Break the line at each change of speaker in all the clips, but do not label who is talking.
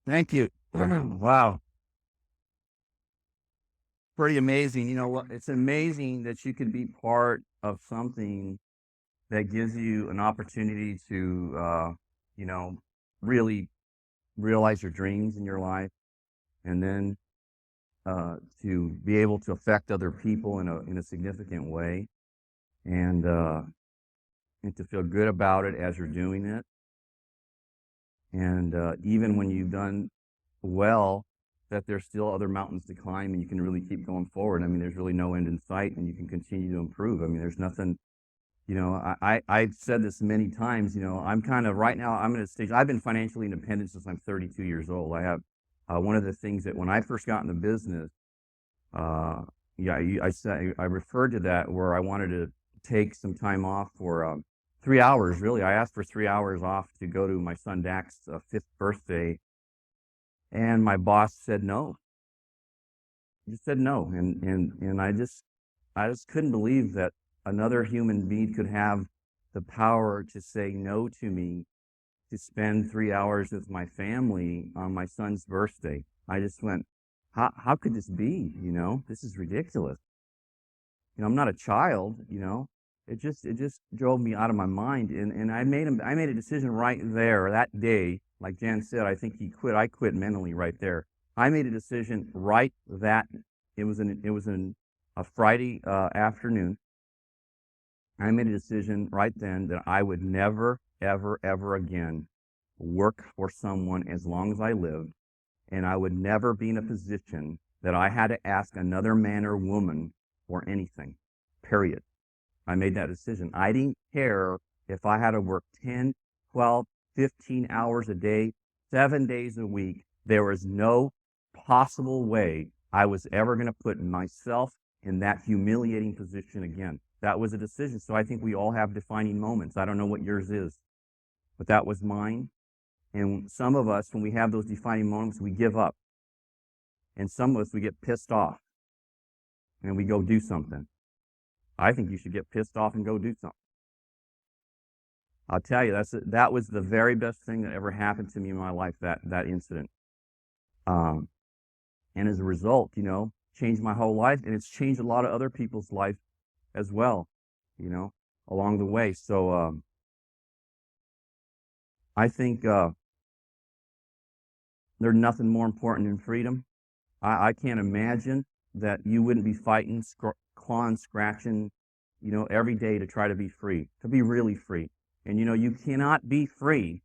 Thank you. Wow. Pretty amazing. You know what? It's amazing that you could be part of something that gives you an opportunity to, you know, really realize your dreams in your life, and then to be able to affect other people in a significant way, and uh, and to feel good about it as you're doing it. And even when you've done well, that there's still other mountains to climb, and you can really keep going forward. I mean, there's really no end in sight, and you can continue to improve. I mean, there's nothing. I've said this many times. I'm kind of right now. I'm at a stage. I've been financially independent since I'm 32 years old. I have one of the things that when I first got in the business, uh, yeah, I said I referred to that where I wanted to take some time off for 3 hours. Really, I asked for 3 hours off to go to my son Dak's fifth birthday, and my boss said no. He just said no, and I just couldn't believe that another human being could have the power to say no to me to spend 3 hours with my family on my son's birthday. I just went, how could this be? This is ridiculous. I'm not a child. It just drove me out of my mind, and I made a decision right there that day. Like Jan said, I think he quit. I quit mentally right there. I made a decision right that it was in a Friday afternoon. I made a decision right then that I would never, ever, ever again work for someone as long as I lived, and I would never be in a position that I had to ask another man or woman for anything, period. I made that decision. I didn't care if I had to work 10, 12, 15 hours a day, 7 days a week. There was no possible way I was ever going to put myself in that humiliating position again. That was a decision. So I think we all have defining moments. I don't know what yours is, but that was mine. And some of us, when we have those defining moments, we give up. And some of us, we get pissed off and we go do something. I think you should get pissed off and go do something. I'll tell you, that was the very best thing that ever happened to me in my life, that incident. Um, and as a result, changed my whole life, and it's changed a lot of other people's life as well, you know, along the way. So I think there's nothing more important than freedom. I can't imagine that you wouldn't be fighting, clawing, scratching, every day to try to be free, to be really free. And you cannot be free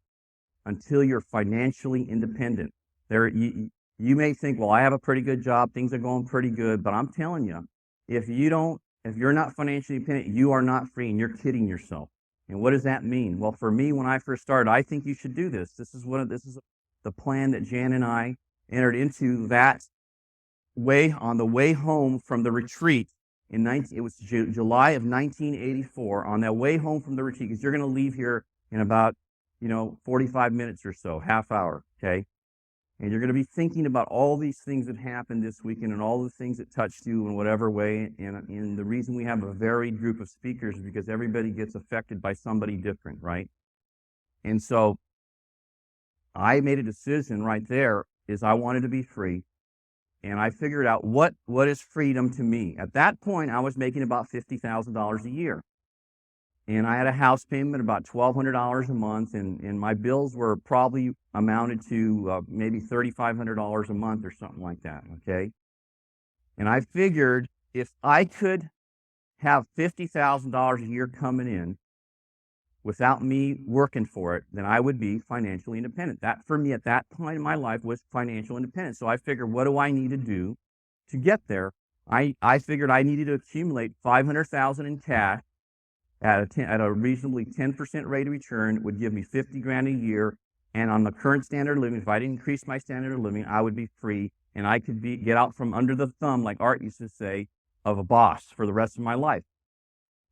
until you're financially independent. You may think, well, I have a pretty good job, things are going pretty good, but I'm telling you, if you're not financially independent, you are not free, and you're kidding yourself. And what does that mean? Well, for me, when I first started, I think you should do this. This is the plan that Jan and I entered into that way on the way home from the retreat it was July of 1984, on that way home from the retreat, because you're going to leave here in about 45 minutes or so, half hour, okay? And you're going to be thinking about all these things that happened this weekend and all the things that touched you in whatever way. And the reason we have a varied group of speakers is because everybody gets affected by somebody different, right? And so I made a decision right there is I wanted to be free. And I figured out what is freedom to me. At that point, I was making about $50,000 a year. And I had a house payment about $1,200 a month, and my bills were probably amounted to maybe $3,500 a month or something like that, okay? And I figured if I could have $50,000 a year coming in without me working for it, then I would be financially independent. That, for me, at that point in my life, was financial independence. So I figured, what do I need to do to get there? I figured I needed to accumulate $500,000 in cash at a reasonably 10% rate of return. It would give me 50 grand a year. And on the current standard of living, if I didn't increase my standard of living, I would be free, and I could get out from under the thumb, like Art used to say, of a boss for the rest of my life.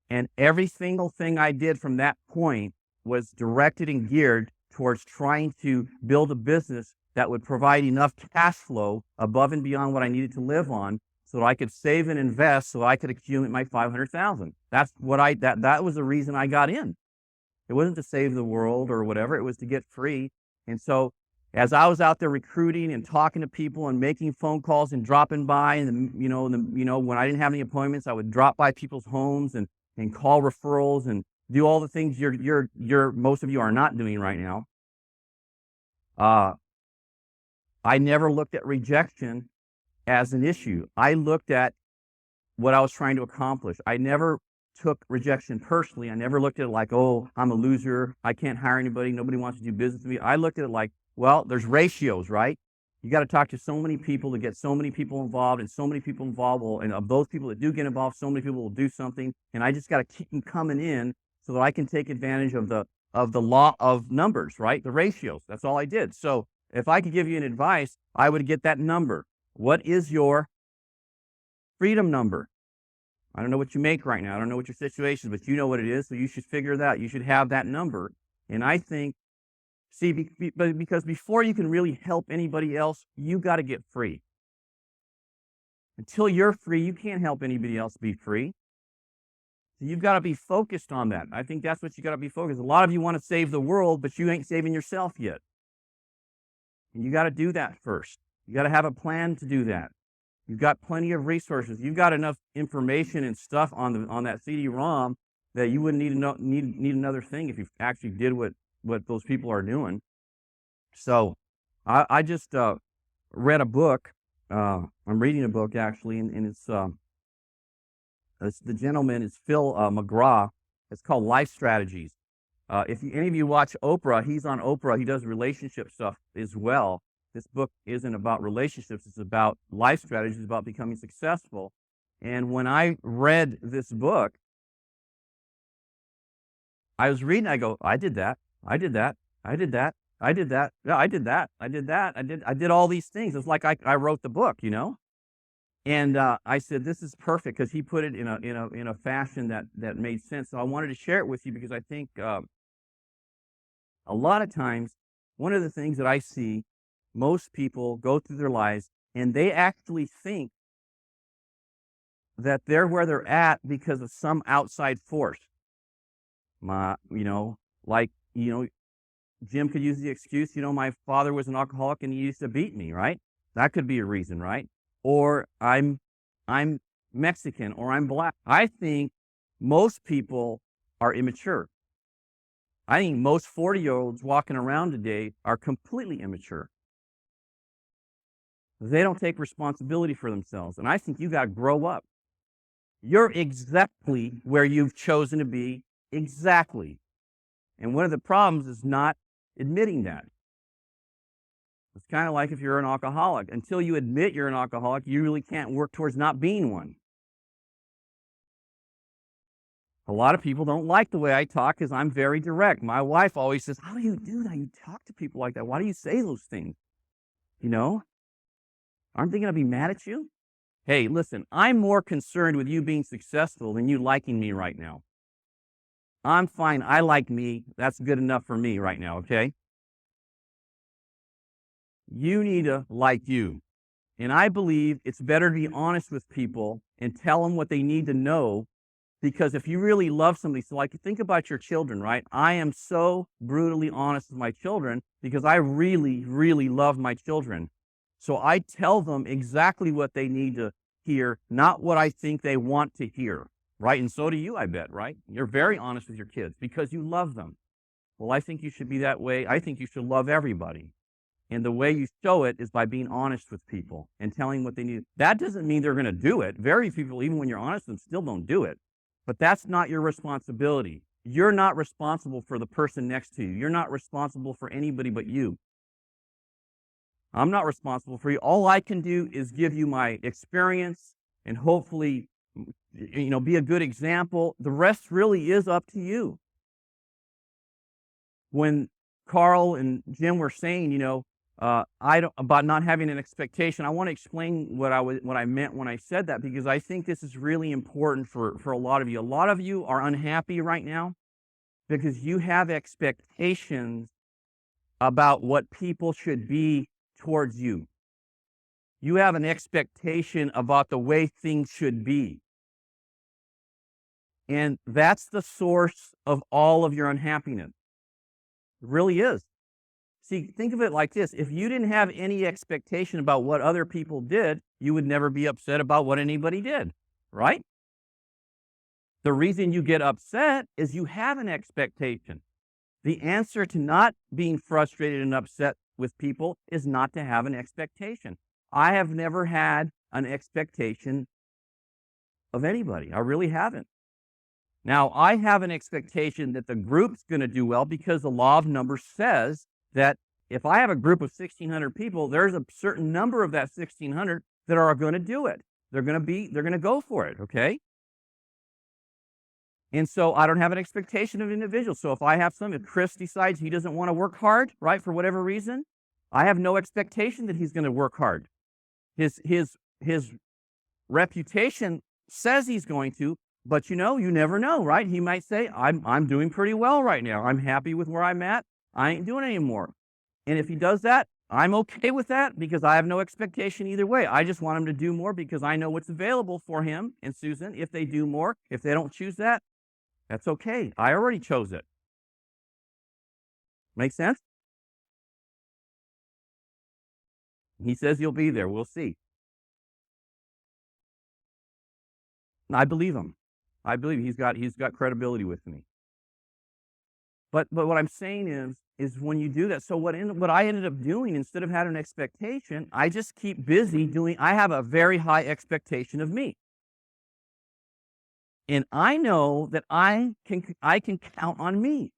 And every single thing I did from that point was directed and geared towards trying to build a business that would provide enough cash flow above and beyond what I needed to live on, so that I could save and invest, so I could accumulate my 500,000. That's what that was the reason I got in. It wasn't to save the world or whatever. It was to get free. And so as I was out there recruiting and talking to people and making phone calls and dropping by, and when I didn't have any appointments, I would drop by people's homes and call referrals and do all the things most of you are not doing right now. I never looked at rejection as an issue. I looked at what I was trying to accomplish. I never took rejection personally. I never looked at it like, oh, I'm a loser. I can't hire anybody. Nobody wants to do business with me. I looked at it like, well, there's ratios, right? You got to talk to so many people to get so many people involved, and so many people involved and of those people that do get involved, so many people will do something, and I just got to keep them coming in so that I can take advantage of the law of numbers, right? The ratios. That's all I did. So if I could give you an advice, I would get that number. What is your freedom number? I don't know what you make right now. I don't know what your situation is, but you know what it is, so you should figure that out. You should have that number. And I think, because before you can really help anybody else, you got to get free. Until you're free, you can't help anybody else be free. So you've got to be focused on that. I think that's what you got to be focused. A lot of you want to save the world, but you ain't saving yourself yet. And you got to do that first. You got to have a plan to do that. You've got plenty of resources. You've got enough information and stuff on that CD-ROM that you wouldn't need another thing if you actually did what those people are doing. So I just read a book. I'm reading a book actually, and it's the gentleman is Phil McGraw. It's called Life Strategies. If any of you watch Oprah, he's on Oprah. He does relationship stuff as well. This book isn't about relationships. It's about life strategies. It's about becoming successful. And when I read this book, I was reading, I go, I did that. I did that. I did that. I did that. Yeah, I did that. I did that. I did all these things. It's like I wrote the book, you know? And I said, this is perfect, because he put it in a fashion that made sense. So I wanted to share it with you, because I think a lot of times, one of the things that I see, most people go through their lives and they actually think that they're where they're at because of some outside force. Jim could use the excuse, my father was an alcoholic and he used to beat me, right? That could be a reason, right? Or I'm Mexican, or I'm black. I think most people are immature. I think most 40-year-olds walking around today are completely immature. They don't take responsibility for themselves. And I think you got to grow up. You're exactly where you've chosen to be, exactly. And one of the problems is not admitting that. It's kind of like if you're an alcoholic. Until you admit you're an alcoholic, you really can't work towards not being one. A lot of people don't like the way I talk because I'm very direct. My wife always says, how do you do that? You talk to people like that. Why do you say those things? Aren't they going to be mad at you? Hey, listen, I'm more concerned with you being successful than you liking me right now. I'm fine. I like me. That's good enough for me right now, okay? You need to like you. And I believe it's better to be honest with people and tell them what they need to know, because if you really love somebody, so like think about your children, right? I am so brutally honest with my children because I really, really love my children. So I tell them exactly what they need to hear, not what I think they want to hear, right? And so do you, I bet, right? You're very honest with your kids because you love them. Well, I think you should be that way. I think you should love everybody. And the way you show it is by being honest with people and telling what they need. That doesn't mean they're going to do it. Very few people, even when you're honest with them, still don't do it. But that's not your responsibility. You're not responsible for the person next to you. You're not responsible for anybody but you. I'm not responsible for you. All I can do is give you my experience and hopefully, be a good example. The rest really is up to you. When Carl and Jim were saying, about not having an expectation, I want to explain what I meant when I said that, because I think this is really important for a lot of you. A lot of you are unhappy right now because you have expectations about what people should be towards you. You have an expectation about the way things should be. And that's the source of all of your unhappiness. It really is. See, think of it like this. If you didn't have any expectation about what other people did, you would never be upset about what anybody did, right? The reason you get upset is you have an expectation. The answer to not being frustrated and upset with people is not to have an expectation. I have never had an expectation of anybody. I really haven't. Now, I have an expectation that the group's going to do well because the law of numbers says that if I have a group of 1,600 people, there's a certain number of that 1,600 that are going to do it. They're going to go for it, okay? And so I don't have an expectation of individuals. So if Chris decides he doesn't want to work hard, right, for whatever reason, I have no expectation that he's going to work hard. His reputation says he's going to, but you never know, right? He might say, I'm doing pretty well right now. I'm happy with where I'm at. I ain't doing anymore. And if he does that, I'm okay with that because I have no expectation either way. I just want him to do more because I know what's available for him and Susan. If they do more, if they don't choose that, that's okay. I already chose it. Make sense? He says he'll be there. We'll see. I believe him. I believe he's got credibility with me. But what I'm saying is when you do that, so what I ended up doing, instead of having an expectation, I just keep busy doing. I have a very high expectation of me. And I know that I can count on me.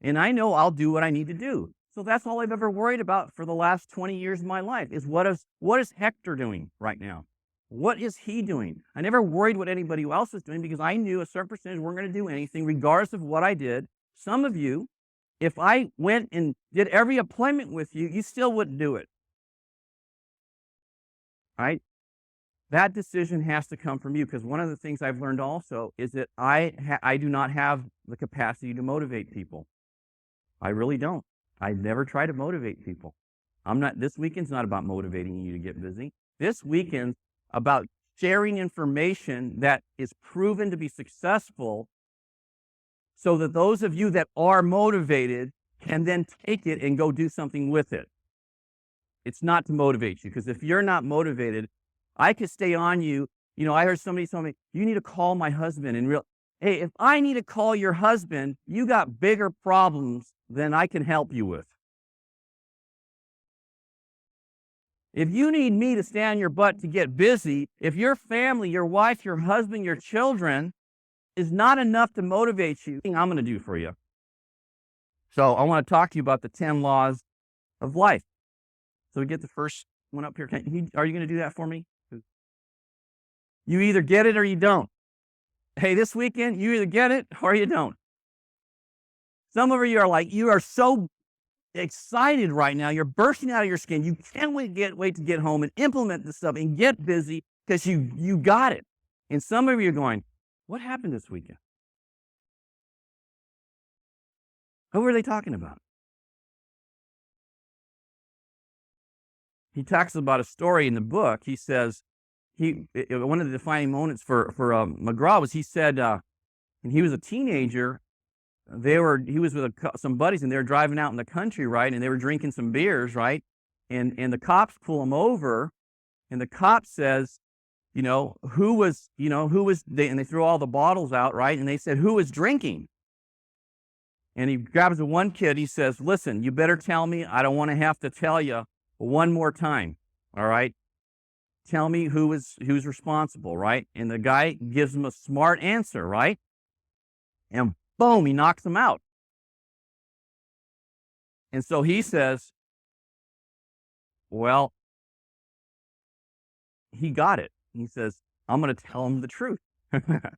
And I know I'll do what I need to do. So that's all I've ever worried about for the last 20 years of my life is what is Hector doing right now? What is he doing? I never worried what anybody else is doing because I knew a certain percentage weren't going to do anything regardless of what I did. Some of you, if I went and did every appointment with you, you still wouldn't do it. Right? That decision has to come from you because one of the things I've learned also is that I do not have the capacity to motivate people. I really don't. I never try to motivate people. This weekend's not about motivating you to get busy. This weekend's about sharing information that is proven to be successful so that those of you that are motivated can then take it and go do something with it. It's not to motivate you because if you're not motivated, I could stay on you. I heard somebody tell me, you need to call my husband. Hey, if I need to call your husband, you got bigger problems than I can help you with. If you need me to stay on your butt to get busy, if your family, your wife, your husband, your children is not enough to motivate you, I'm going to do for you. So I want to talk to you about the 10 laws of life. So we get the first one up here. Are you going to do that for me? You either get it or you don't. Hey, this weekend, you either get it or you don't. Some of you are so excited right now. You're bursting out of your skin. You can't wait to get home and implement this stuff and get busy because you got it. And some of you are going, what happened this weekend? Who were they talking about? He talks about a story in the book. He says, one of the defining moments for McGraw was he said, when he was a teenager, he was with some buddies and they were driving out in the country, right? And they were drinking some beers, right? And the cops pull him over, and the cop says, who was, and they threw all the bottles out, right? And they said, who was drinking? And he grabs the one kid. He says, listen, you better tell me. I don't want to have to tell you one more time, all right? Tell me who's responsible, right? And the guy gives him a smart answer, right? And boom, he knocks him out. And so he says, well, he got it. He says, I'm going to tell him the truth. The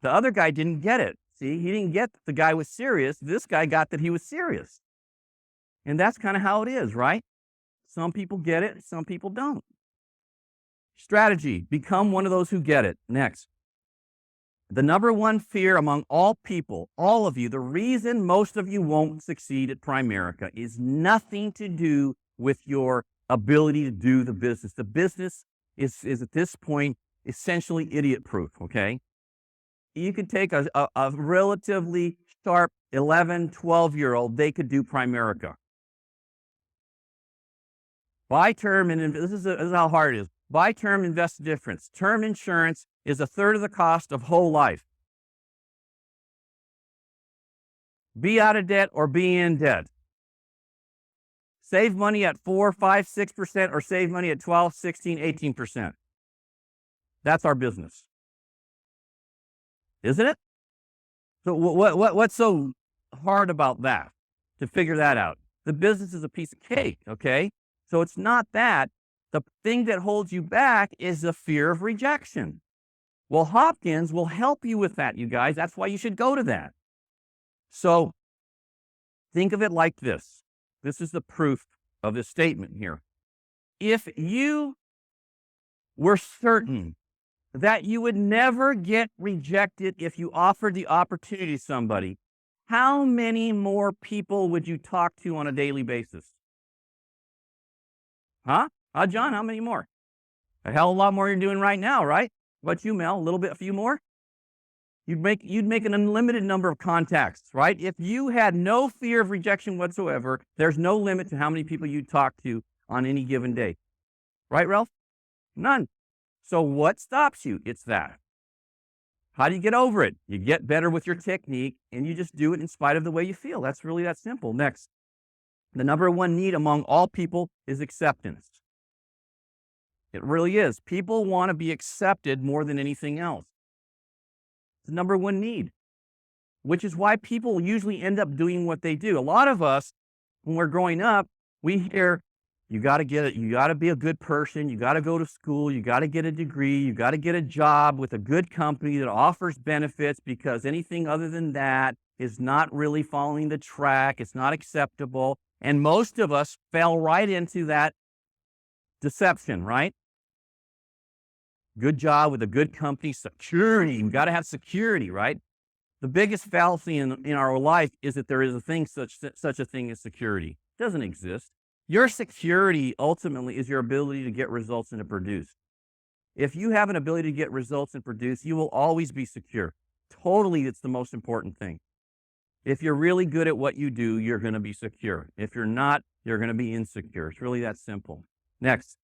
other guy didn't get it. See, he didn't get that the guy was serious. This guy got that he was serious. And that's kind of how it is, right? Some people get it, some people don't. Strategy, become one of those who get it. Next. The number one fear among all people, all of you, the reason most of you won't succeed at Primerica is nothing to do with your ability to do the business. The business is at this point essentially idiot-proof, okay? You can take a relatively sharp 11, 12-year-old, they could do Primerica. Buy term, and this is how hard it is. Buy term, invest the difference. Term insurance is 1/3 of the cost of whole life. Be out of debt or be in debt. Save money at 4, 5, 6% or save money at 12, 16, 18%. That's our business. Isn't it? So what's so hard about that, to figure that out? The business is a piece of cake, okay? So it's not that. The thing that holds you back is the fear of rejection. Well, Hopkins will help you with that, you guys. That's why you should go to that. So think of it like this. This is the proof of this statement here. If you were certain that you would never get rejected if you offered the opportunity to somebody, how many more people would you talk to on a daily basis? Huh? John, how many more? A hell of a lot more you're doing right now, right? What you, Mel? A few more? You'd make an unlimited number of contacts, right? If you had no fear of rejection whatsoever, there's no limit to how many people you talk to on any given day. Right, Ralph? None. So what stops you? It's that. How do you get over it? You get better with your technique, and you just do it in spite of the way you feel. That's really that simple. Next, the number one need among all people is acceptance. It really is. People want to be accepted more than anything else. It's the number one need, which is why people usually end up doing what they do. A lot of us, when we're growing up, we hear, you got to get it. You got to be a good person. You got to go to school. You got to get a degree. You got to get a job with a good company that offers benefits, because anything other than that is not really following the track. It's not acceptable. And most of us fell right into that deception, right? Good job with a good company, security. We got to have security, right? The biggest fallacy in our life is that there is a thing such a thing as security. It doesn't exist. Your security ultimately is your ability to get results and to produce. If you have an ability to get results and produce, you will always be secure. Totally, it's the most important thing. If you're really good at what you do, you're going to be secure. If you're not, you're going to be insecure. It's really that simple. Next,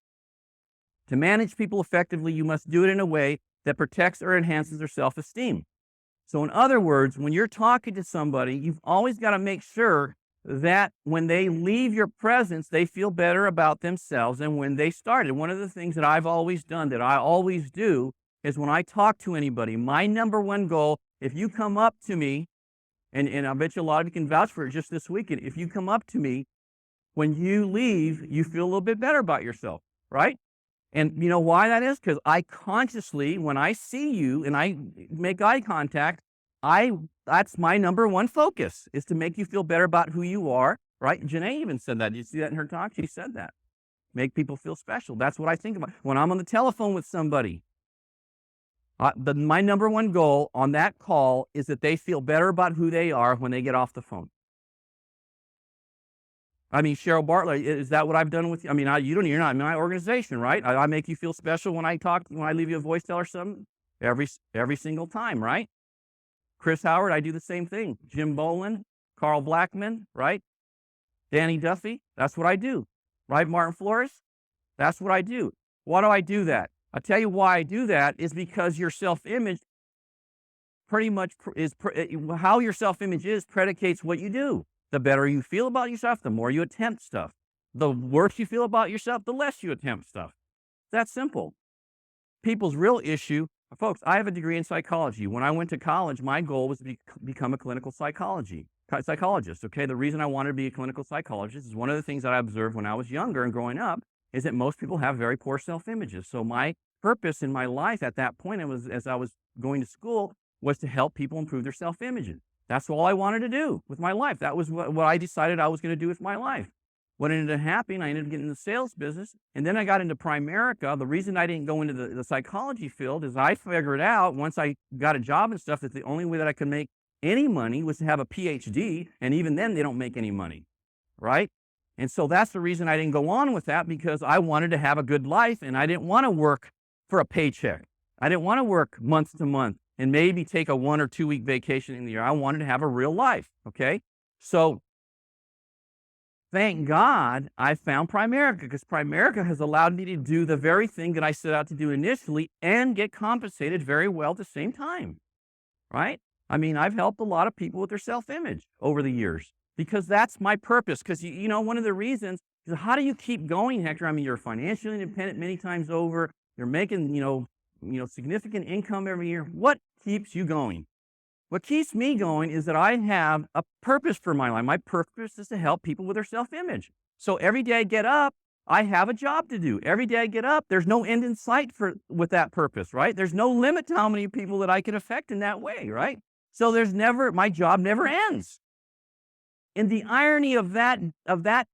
to manage people effectively, you must do it in a way that protects or enhances their self-esteem. So in other words, when you're talking to somebody, you've always got to make sure that when they leave your presence, they feel better about themselves than when they started. One of the things that I've always done, that I always do, is when I talk to anybody, my number one goal, if you come up to me, and I bet you a lot of you can vouch for it just this weekend, if you come up to me, when you leave, you feel a little bit better about yourself, right? And you know why that is? Because I consciously, when I see you and I make eye contact, that's my number one focus, is to make you feel better about who you are, right? Janae even said that. Did you see that in her talk? She said that. Make people feel special. That's what I think about. When I'm on the telephone with somebody, my number one goal on that call is that they feel better about who they are when they get off the phone. I mean, Cheryl Bartlett, is that what I've done with you? I mean, you're not in my organization, right? I make you feel special when I leave you a voicemail or something every single time, right? Chris Howard, I do the same thing. Jim Boland, Carl Blackman, right? Danny Duffy, that's what I do. Right, Martin Flores? That's what I do. Why do I do that? I'll tell you why I do that is because your self-image pretty much how your self-image is predicates what you do. The better you feel about yourself, the more you attempt stuff. The worse you feel about yourself, the less you attempt stuff. It's that simple. People's real issue, folks, I have a degree in psychology. When I went to college, my goal was to become a clinical psychologist. Okay, the reason I wanted to be a clinical psychologist is one of the things that I observed when I was younger and growing up is that most people have very poor self-images. So my purpose in my life at that point, as I was going to school, was to help people improve their self-images. That's all I wanted to do with my life. That was what I decided I was going to do with my life. What ended up happening, I ended up getting in the sales business, and then I got into Primerica. The reason I didn't go into the psychology field is I figured out, once I got a job and stuff, that the only way that I could make any money was to have a PhD, and even then they don't make any money, right? And so that's the reason I didn't go on with that, because I wanted to have a good life, and I didn't want to work for a paycheck. I didn't want to work month to month and maybe take a 1 or 2 week vacation in the year. I wanted to have a real life, okay? So thank God I found Primerica, because Primerica has allowed me to do the very thing that I set out to do initially and get compensated very well at the same time, right? I mean, I've helped a lot of people with their self-image over the years because that's my purpose. Because, you know, one of the reasons is, how do you keep going, Hector? I mean, you're financially independent many times over. You're making, significant income every year. What keeps you going? What keeps me going is that I have a purpose for my life. My purpose is to help people with their self-image. So every day I get up, I have a job to do. Every day I get up, there's no end in sight with that purpose, right? There's no limit to how many people that I can affect in that way, right? So my job never ends. And the irony of that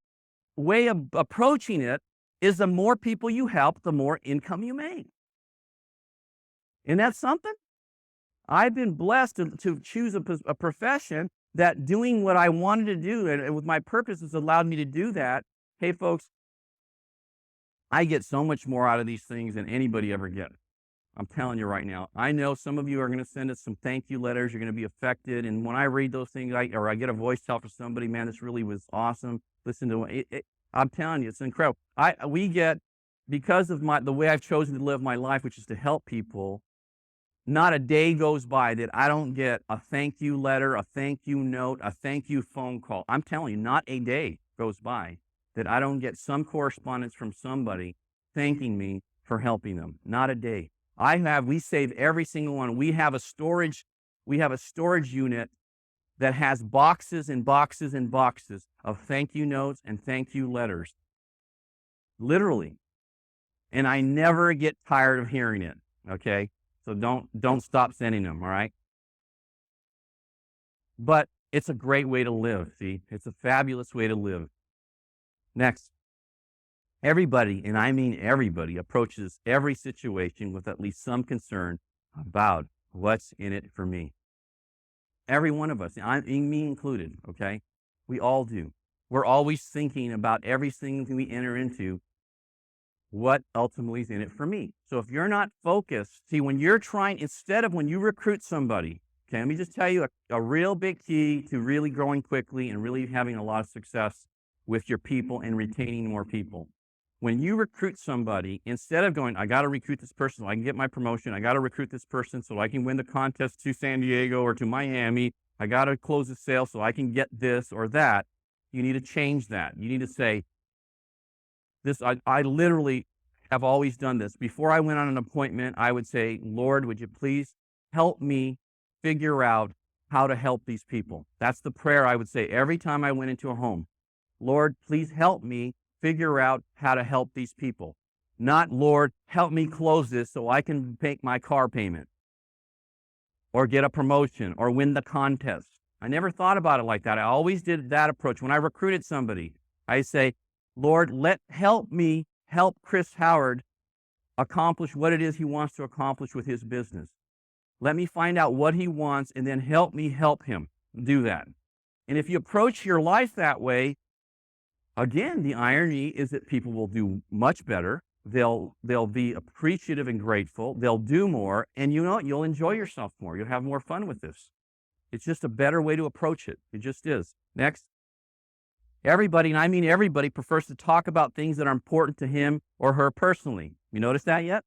way of approaching it is, the more people you help, the more income you make. Isn't that something? I've been blessed to choose a profession that doing what I wanted to do and with my purpose has allowed me to do that. Hey, folks, I get so much more out of these things than anybody ever gets. I'm telling you right now. I know some of you are going to send us some thank you letters. You're going to be affected. And when I read those things, I get a voice tell for somebody, man, this really was awesome. Listen to it. I'm telling you, it's incredible. We get, because of the way I've chosen to live my life, which is to help people, not a day goes by that I don't get a thank you letter, a thank you note, a thank you phone call. I'm telling you, not a day goes by that I don't get some correspondence from somebody thanking me for helping them. Not a day. We save every single one. We have a storage unit that has boxes and boxes and boxes of thank you notes and thank you letters. Literally. And I never get tired of hearing it. Okay? So don't stop sending them, all right? But it's a great way to live, see? It's a fabulous way to live. Next. Everybody, and I mean everybody, approaches every situation with at least some concern about what's in it for me. Every one of us, me included, okay? We all do. We're always thinking about everything we enter into, what ultimately is in it for me. So if you're not focused, see, when you recruit somebody, okay, let me just tell you a real big key to really growing quickly and really having a lot of success with your people and retaining more people. When you recruit somebody, instead of going, I got to recruit this person so I can get my promotion, I got to recruit this person so I can win the contest to San Diego or to Miami, I got to close the sale so I can get this or that, you need to change that. You need to say, I literally have always done this. Before I went on an appointment, I would say, Lord, would you please help me figure out how to help these people? That's the prayer I would say every time I went into a home. Lord, please help me figure out how to help these people. Not, Lord, help me close this so I can make my car payment or get a promotion or win the contest. I never thought about it like that. I always did that approach. When I recruited somebody, I say, Lord, help me help Chris Howard accomplish what it is he wants to accomplish with his business. Let me find out what he wants and then help me help him do that. And if you approach your life that way, again, the irony is that people will do much better. They'll be appreciative and grateful. They'll do more, and you know what? You'll enjoy yourself more. You'll have more fun with this. It's just a better way to approach it. It just is. Next. Everybody, and I mean everybody, prefers to talk about things that are important to him or her personally. You notice that yet?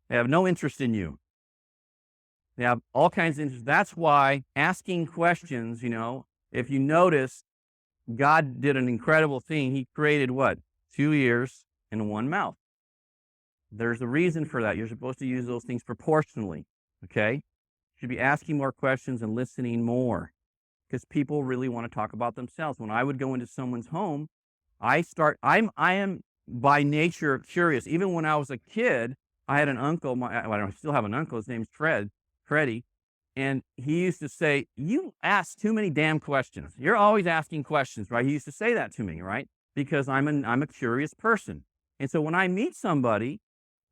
They have no interest in you. They have all kinds of interest. That's why asking questions, if you notice, God did an incredible thing. He created what? 2 ears and 1 mouth. There's a reason for that. You're supposed to use those things proportionally, okay? You should be asking more questions and listening more, because people really want to talk about themselves. When I would go into someone's home, I am by nature curious. Even when I was a kid, I had an uncle. I still have an uncle. His name's Freddie. And he used to say, you ask too many damn questions. You're always asking questions, right? He used to say that to me, right? Because I'm a curious person. And so when I meet somebody,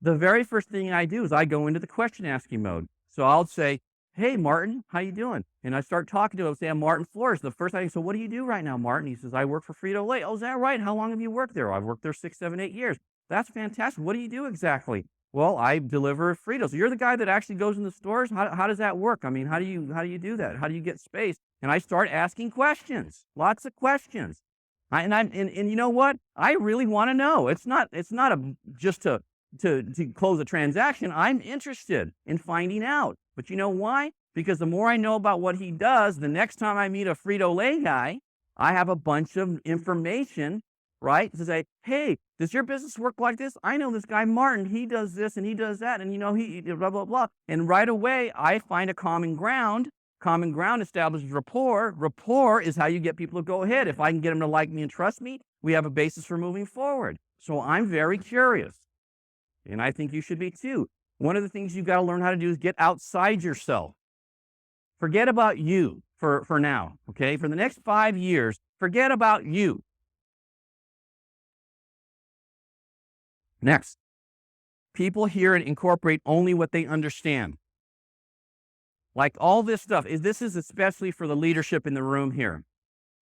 the very first thing I do is I go into the question asking mode. So I'll say, hey, Martin, how you doing? And I start talking to him. I'll say, I'm Martin Flores. The first thing, so what do you do right now, Martin? He says, I work for Frito-Lay. Oh, is that right? How long have you worked there? I've worked there 6, 7, 8 years. That's fantastic. What do you do exactly? Well, I deliver Fritos. You're the guy that actually goes in the stores? How does that work? I mean, how do you do that? How do you get space? And I start asking questions, lots of questions. And you know what? I really want to know. It's not just to close a transaction. I'm interested in finding out. But you know why? Because the more I know about what he does, the next time I meet a Frito-Lay guy, I have a bunch of information, right? To say, hey, does your business work like this? I know this guy Martin, he does this and he does that, and he blah blah blah. And right away I find a common ground. Common ground establishes rapport. Rapport is how you get people to go ahead. If I can get them to like me and trust me, we have a basis for moving forward. So I'm very curious. And I think you should be too. One of the things you've got to learn how to do is get outside yourself. Forget about you for now, okay? For the next 5 years, forget about you. Next, people hear and incorporate only what they understand. Like all this stuff, this is especially for the leadership in the room here.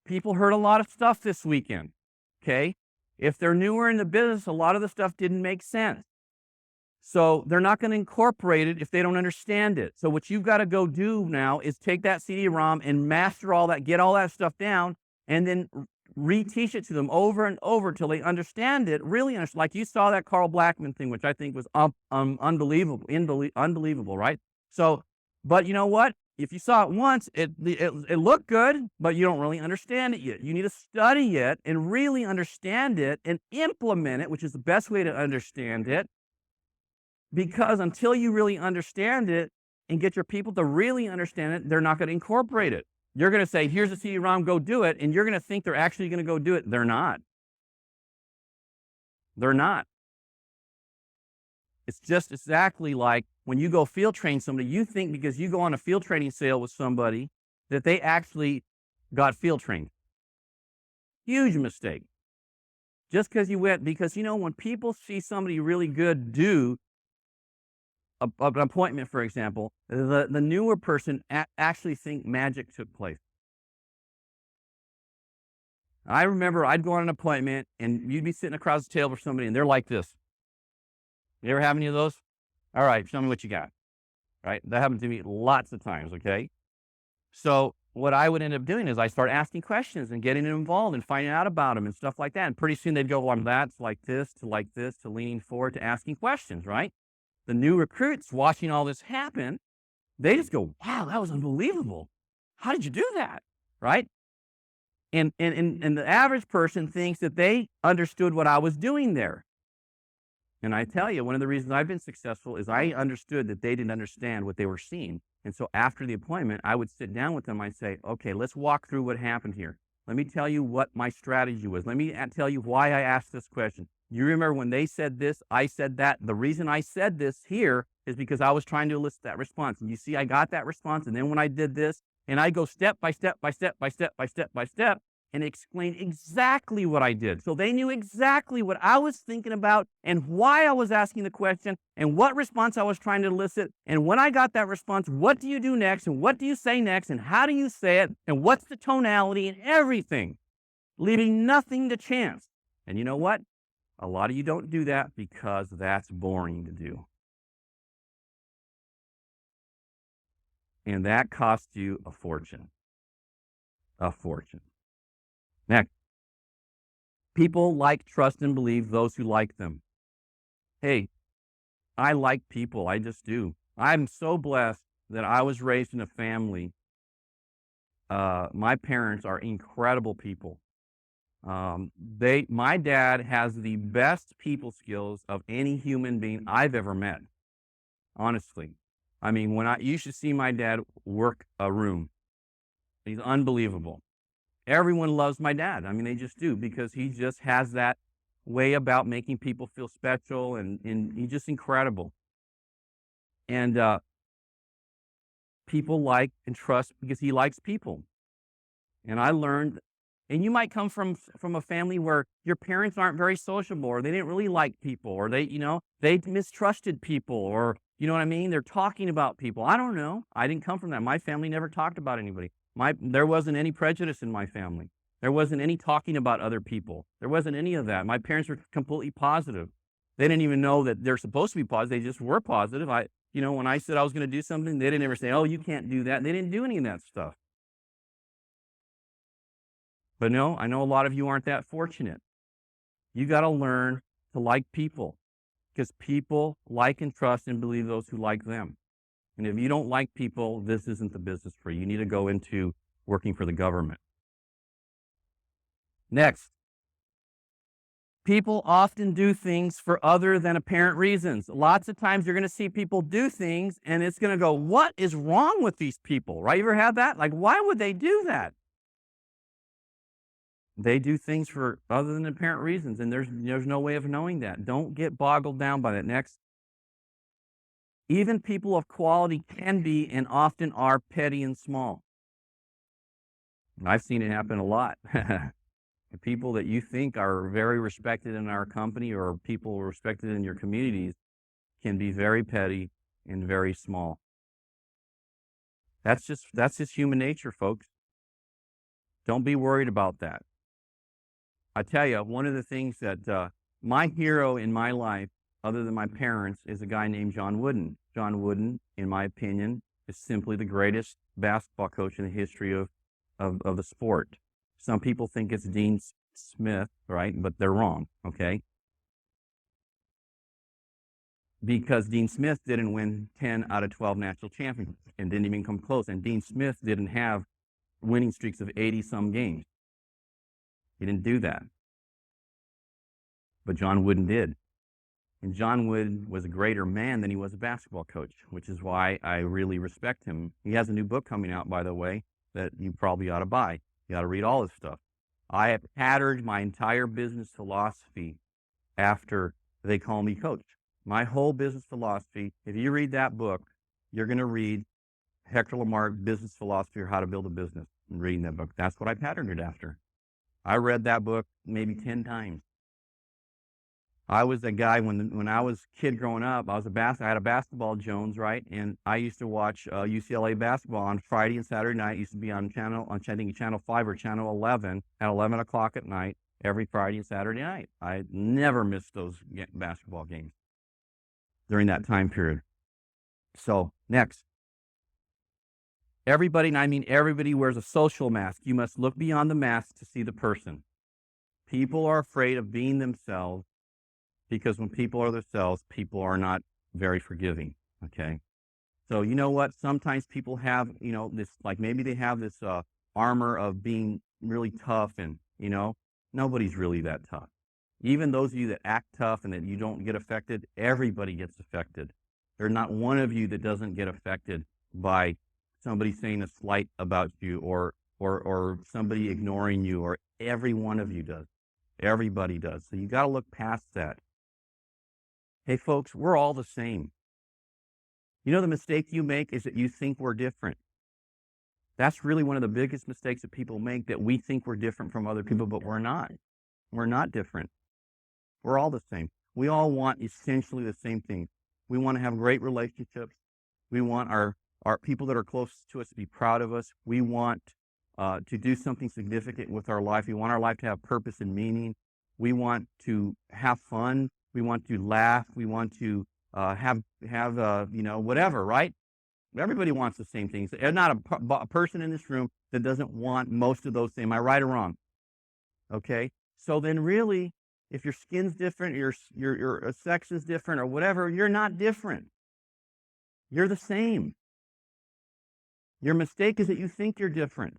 People heard a lot of stuff this weekend, okay? If they're newer in the business, a lot of the stuff didn't make sense. So they're not going to incorporate it if they don't understand it. So what you've got to go do now is take that CD-ROM and master all that, get all that stuff down, and then reteach it to them over and over till they understand it, really understand. Like you saw that Carl Blackman thing, which I think was unbelievable, right? So, but you know what? If you saw it once, it looked good, but you don't really understand it yet. You need to study it and really understand it and implement it, which is the best way to understand it. Because until you really understand it and get your people to really understand it, they're not going to incorporate it. You're going to say, here's a CD-ROM, go do it, and you're going to think they're actually going to go do it. They're not. They're not. It's just exactly like when you go field train somebody, you think because you go on a field training sale with somebody that they actually got field trained. Huge mistake. Just because you went, because when people see somebody really good do an appointment, for example, the newer person actually think magic took place. I remember I'd go on an appointment and you'd be sitting across the table with somebody and they're like this. You ever have any of those? All right, show me what you got. Right? That happened to me lots of times, okay? So what I would end up doing is I start asking questions and getting them involved and finding out about them and stuff like that. And pretty soon they'd go from that to like this, to leaning forward, to asking questions, right? The new recruits watching all this happen, they just go, wow, that was unbelievable. How did you do that? Right? And the average person thinks that they understood what I was doing there. And I tell you, one of the reasons I've been successful is I understood that they didn't understand what they were seeing. And so after the appointment, I would sit down with them. I'd say, okay, let's walk through what happened here. Let me tell you what my strategy was. Let me tell you why I asked this question. You remember when they said this, I said that. The reason I said this here is because I was trying to elicit that response. And you see, I got that response. And then when I did this, and I go step by step by step by step by step by step, and explain exactly what I did. So they knew exactly what I was thinking about and why I was asking the question and what response I was trying to elicit. And when I got that response, what do you do next? And what do you say next? And how do you say it? And what's the tonality and everything, leaving nothing to chance. And you know what? A lot of you don't do that because that's boring to do. And that costs you a fortune. A fortune. Next, people like, trust, and believe those who like them. Hey, I like people. I just do. I'm so blessed that I was raised in a family. My parents are incredible people. My dad has the best people skills of any human being I've ever met. Honestly. I mean, you should see my dad work a room. He's unbelievable. Everyone loves my dad. I mean, they just do, because he just has that way about making people feel special, and he's just incredible. And people like and trust because he likes people. And I learned, and you might come from a family where your parents aren't very sociable, or they didn't really like people, or they mistrusted people, or you know what I mean? They're talking about people. I don't know. I didn't come from that. My family never talked about anybody. There wasn't any prejudice in my family. There wasn't any talking about other people. There wasn't any of that. My parents were completely positive. They didn't even know that they're supposed to be positive. They just were positive. When I said I was going to do something, they didn't ever say, "Oh, you can't do that." They didn't do any of that stuff. But no, I know a lot of you aren't that fortunate. You got to learn to like people, because people like and trust and believe those who like them. And if you don't like people, this isn't the business for you. You need to go into working for the government. Next, people often do things for other than apparent reasons. Lots of times you're going to see people do things and it's going to go, what is wrong with these people, right? You ever had that? Like, why would they do that? They do things for other than apparent reasons, and there's no way of knowing that. Don't get boggled down by that. Next, even people of quality can be and often are petty and small. I've seen it happen a lot. The people that you think are very respected in our company or people respected in your communities can be very petty and very small. That's just human nature, folks. Don't be worried about that. I tell you, one of the things that my hero in my life, other than my parents, is a guy named John Wooden. John Wooden, in my opinion, is simply the greatest basketball coach in the history of the sport. Some people think it's Dean Smith, right? But they're wrong, okay? Because Dean Smith didn't win 10 out of 12 national championships and didn't even come close. And Dean Smith didn't have winning streaks of 80-some games. He didn't do that. But John Wooden did. And John Wooden was a greater man than he was a basketball coach, which is why I really respect him. He has a new book coming out, by the way, that you probably ought to buy. You ought to read all his stuff. I have patterned my entire business philosophy after They Call Me Coach. My whole business philosophy, if you read that book, you're going to read Hector LaMarque, Business Philosophy or How to Build a Business, and reading that book. That's what I patterned it after. I read that book maybe 10 times. I was a guy when I was a kid growing up. I had a basketball Jones, right? And I used to watch UCLA basketball on Friday and Saturday night. It used to be on I think Channel 5 or Channel 11 at 11 o'clock at night every Friday and Saturday night. I never missed those basketball games during that time period. So next, everybody, and I mean everybody, wears a social mask. You must look beyond the mask to see the person. People are afraid of being themselves, because when people are themselves, people are not very forgiving, okay? So you know what? Sometimes people have, this, like maybe they have this armor of being really tough and, nobody's really that tough. Even those of you that act tough and that you don't get affected, everybody gets affected. There's not one of you that doesn't get affected by somebody saying a slight about you or somebody ignoring you, or every one of you does. Everybody does. So you got to look past that. Hey, folks, we're all the same. The mistake you make is that you think we're different. That's really one of the biggest mistakes that people make, that we think we're different from other people, but we're not. We're not different. We're all the same. We all want essentially the same thing. We want to have great relationships. We want our people that are close to us to be proud of us. We want to do something significant with our life. We want our life to have purpose and meaning. We want to have fun. We want to laugh. We want to have whatever, right? Everybody wants the same things. There's not a person in this room that doesn't want most of those things. Am I right or wrong? Okay. So then really, if your skin's different, your sex is different or whatever, you're not different. You're the same. Your mistake is that you think you're different.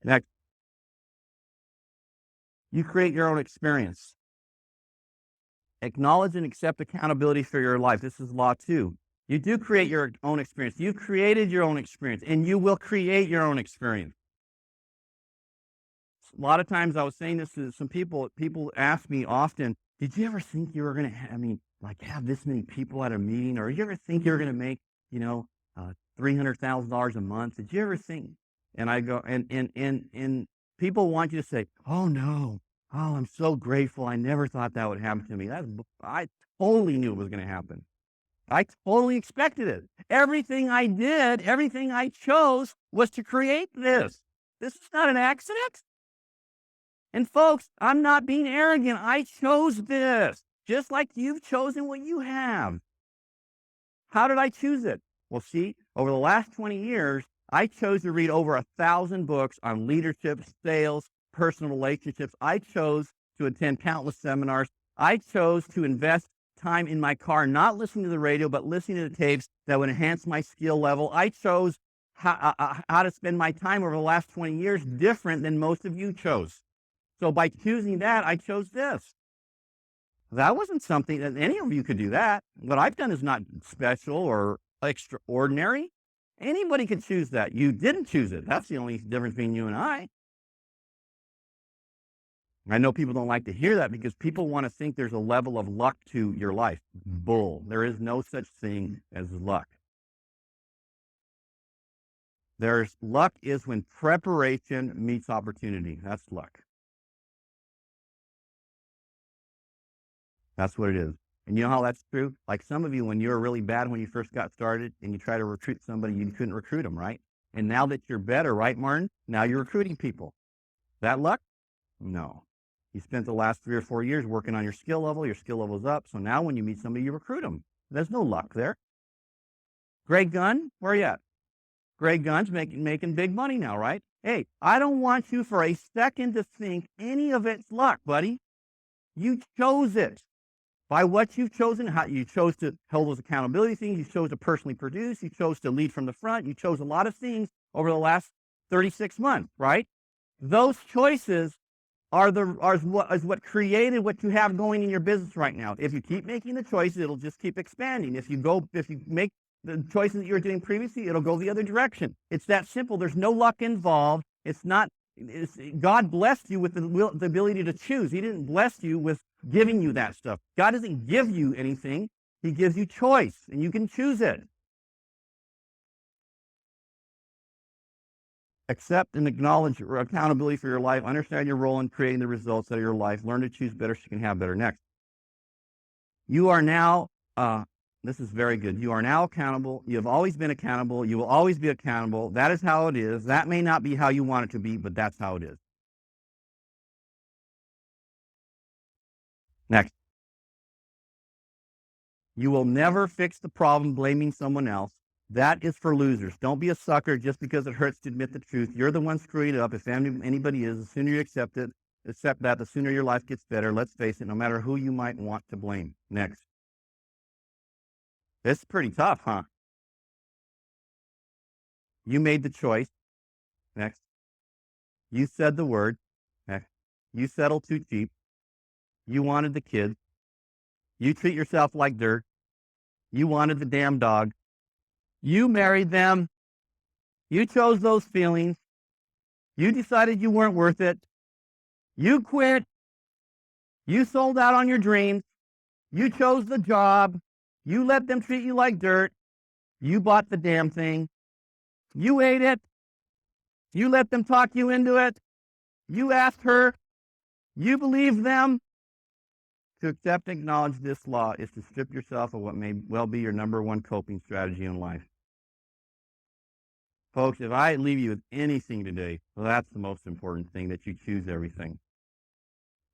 Next, you create your own experience. Acknowledge and accept accountability for your life. This is law 2. You do create your own experience. You've created your own experience, and you will create your own experience. A lot of times I was saying this to some people. People ask me often, did you ever think you were going to have this many people at a meeting? Or you ever think you're going to make, $300,000 a month? Did you ever think? And I go, and people want you to say, oh, no. Oh, I'm so grateful. I never thought that would happen to me. I totally knew it was going to happen. I totally expected it. Everything I did, everything I chose was to create this. This is not an accident. And folks, I'm not being arrogant. I chose this. just like you've chosen what you have. How did I choose it? Well, see, over the last 20 years, I chose to read over 1,000 books on leadership, sales, personal relationships. I chose to attend countless seminars. I chose to invest time in my car, not listening to the radio, but listening to the tapes that would enhance my skill level. I chose how to spend my time over the last 20 years different than most of you chose. So by choosing that, I chose this. That wasn't something that any of you could do that. What I've done is not special or extraordinary. Anybody could choose that. You didn't choose it. That's the only difference between you and I. I know people don't like to hear that because people want to think there's a level of luck to your life. Bull. There is no such thing as luck. Luck is when preparation meets opportunity. That's luck. That's what it is. And you know how that's true? Like some of you, when you were really bad when you first got started and you try to recruit somebody, you couldn't recruit them, right? And now that you're better, right, Martin? Now you're recruiting people. That luck? No. You spent the last 3 or 4 years working on your skill level's up. So now when you meet somebody, you recruit them. There's no luck there. Greg Gunn, where are you at? Greg Gunn's making big money now, right? Hey, I don't want you for a second to think any of it's luck, buddy. You chose it. By what you've chosen, how you chose to hold those accountability things, you chose to personally produce, you chose to lead from the front, you chose a lot of things over the last 36 months, right? Those choices are what created what you have going in your business right now. If you keep making the choices, it'll just keep expanding. If you make the choices that you were doing previously, it'll go the other direction. It's that simple. There's no luck involved. God blessed you with the ability to choose. He didn't bless you with giving you that stuff. God doesn't give you anything. He gives you choice, and you can choose it. Accept and acknowledge your accountability for your life. Understand your role in creating the results of your life. Learn to choose better so you can have better. Next. You are now, this is very good. You are now accountable. You have always been accountable. You will always be accountable. That is how it is. That may not be how you want it to be, but that's how it is. Next. You will never fix the problem blaming someone else. That is for losers. Don't be a sucker just because it hurts to admit the truth. You're the one screwing it up. If anybody is, the sooner you accept that, the sooner your life gets better. Let's face it, no matter who you might want to blame. Next. This is pretty tough, huh? You made the choice. Next. You said the word. Next. You settled too cheap. You wanted the kids. You treat yourself like dirt. You wanted the damn dog. You married them. You chose those feelings. You decided you weren't worth it. You quit. You sold out on your dreams. You chose the job. You let them treat you like dirt. You bought the damn thing. You ate it. You let them talk you into it. You asked her. You believed them. To accept and acknowledge this law is to strip yourself of what may well be your number one coping strategy in life. Folks, if I leave you with anything today, well, that's the most important thing, that you choose everything.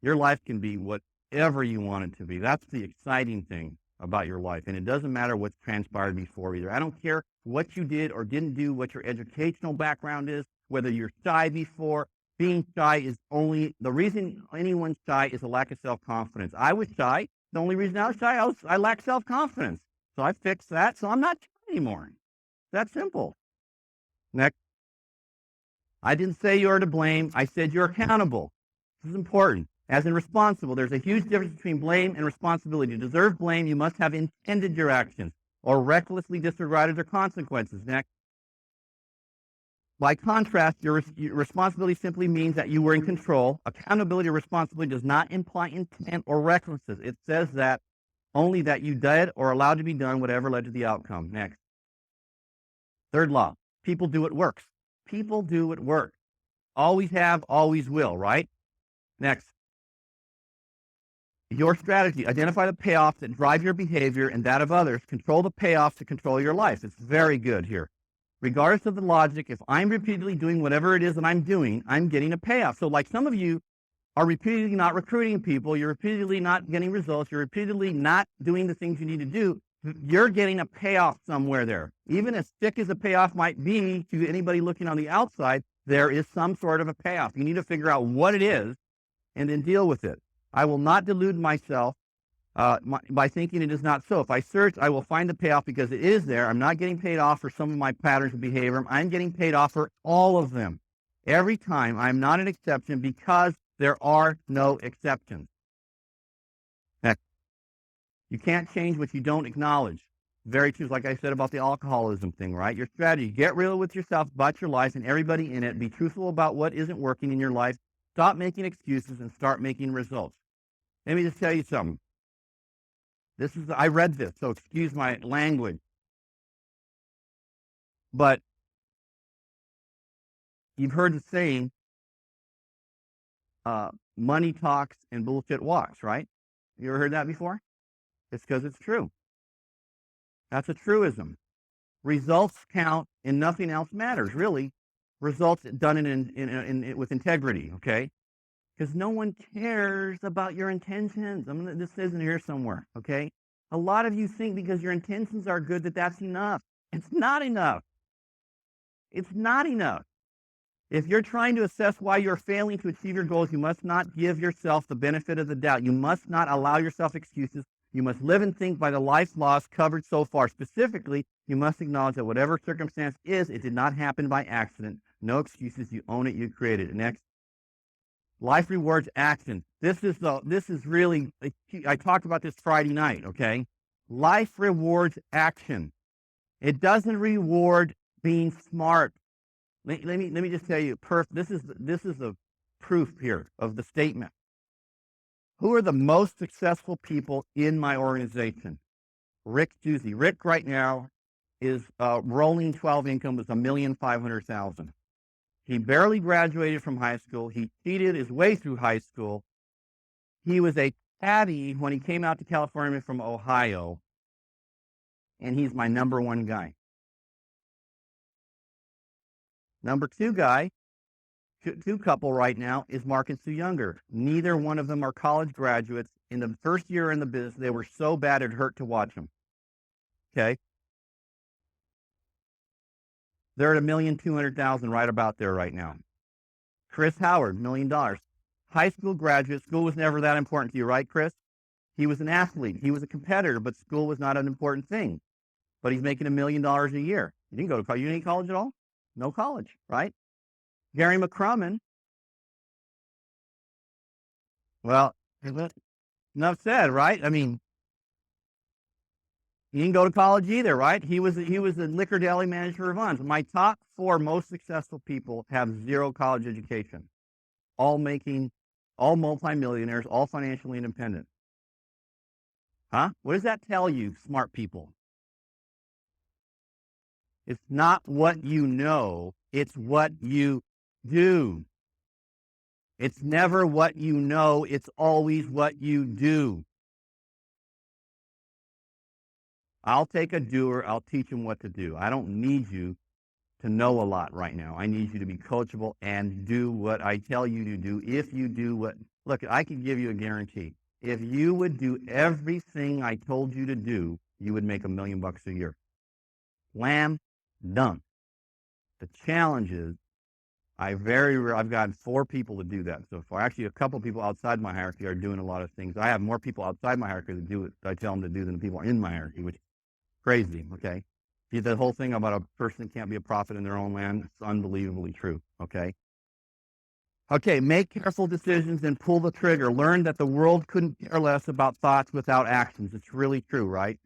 Your life can be whatever you want it to be. That's the exciting thing about your life. And it doesn't matter what's transpired before either. I don't care what you did or didn't do, what your educational background is, whether you're shy before. Being shy is only, the reason anyone's shy is a lack of self-confidence. I was shy. The only reason I was shy, I lacked self-confidence. So I fixed that, so I'm not shy anymore. That's simple. Next. I didn't say you're to blame. I said you're accountable. This is important. As in responsible, there's a huge difference between blame and responsibility. To deserve blame, you must have intended your actions or recklessly disregarded their consequences. Next. By contrast, your responsibility simply means that you were in control. Accountability or responsibility does not imply intent or recklessness. It says that only that you did or allowed to be done whatever led to the outcome. Next. Third law. People do what works. People do what works. Always have, always will, right? Next. Your strategy. Identify the payoffs that drive your behavior and that of others. Control the payoffs to control your life. It's very good here. Regardless of the logic, if I'm repeatedly doing whatever it is that I'm doing, I'm getting a payoff. So like some of you, are repeatedly not recruiting people, you're repeatedly not getting results, you're repeatedly not doing the things you need to do, you're getting a payoff somewhere there. Even as thick as a payoff might be to anybody looking on the outside, there is some sort of a payoff. You need to figure out what it is and then deal with it. I will not delude myself by thinking it is not so. If I search, I will find the payoff because it is there. I'm not getting paid off for some of my patterns of behavior. I'm getting paid off for all of them. Every time. I'm not an exception because there are no exceptions. Next. You can't change what you don't acknowledge. Very true. Like I said about the alcoholism thing, right? Your strategy, get real with yourself about your life and everybody in it. Be truthful about what isn't working in your life. Stop making excuses and start making results. Let me just tell you something. I read this, so excuse my language. But you've heard the saying, money talks and bullshit walks, right? You ever heard that before? It's because it's true. That's a truism. Results count and nothing else matters, really. Results done with integrity, okay? Because no one cares about your intentions. This isn't here somewhere, okay? A lot of you think because your intentions are good that that's enough. It's not enough. It's not enough. If you're trying to assess why you're failing to achieve your goals, you must not give yourself the benefit of the doubt. You must not allow yourself excuses. You must live and think by the life laws covered so far. Specifically, you must acknowledge that whatever circumstance is, it did not happen by accident. No excuses. You own it. You created it. Next. Life rewards action. This is really, I talked about this Friday night, okay? Life rewards action. It doesn't reward being smart. Let me just tell you, this is the proof here of the statement. Who are the most successful people in my organization? Rick Juicy. Rick right now is rolling 12 income is $1,500,000. He barely graduated from high school. He cheated his way through high school. He was a caddy when he came out to California from Ohio, and he's my number one guy. Number two guy, two couple right now, is Mark and Sue Younger. Neither one of them are college graduates. In the first year in the business, they were so bad it hurt to watch them. Okay? They're at $1,200,000 right about there right now. Chris Howard, $1 million. High school graduate. School was never that important to you, right, Chris? He was an athlete. He was a competitor, but school was not an important thing. But he's making $1 million a year. You didn't go to college. You didn't need college at all? No college, right? Gary McCrummon. Well, enough said, right? I mean, he didn't go to college either, right? He was a liquor deli manager for Vons. My top 4 most successful people have 0 college education, all multimillionaires, all financially independent. Huh? What does that tell you, smart people? It's not what you know, it's what you do. It's never what you know, it's always what you do. I'll take a doer, I'll teach him what to do. I don't need you to know a lot right now. I need you to be coachable and do what I tell you to do. If you do what, look, I can give you a guarantee. If you would do everything I told you to do, you would make $1 million a year. Slam dunk. The challenge is, I've gotten 4 people to do that so far. Actually, a couple people outside my hierarchy are doing a lot of things. I have more people outside my hierarchy that do it. I tell them to do than the people in my hierarchy, which is crazy. Okay, the whole thing about a person can't be a prophet in their own land. It's unbelievably true. Okay. Okay, make careful decisions and pull the trigger. Learn that the world couldn't care less about thoughts without actions. It's really true, right?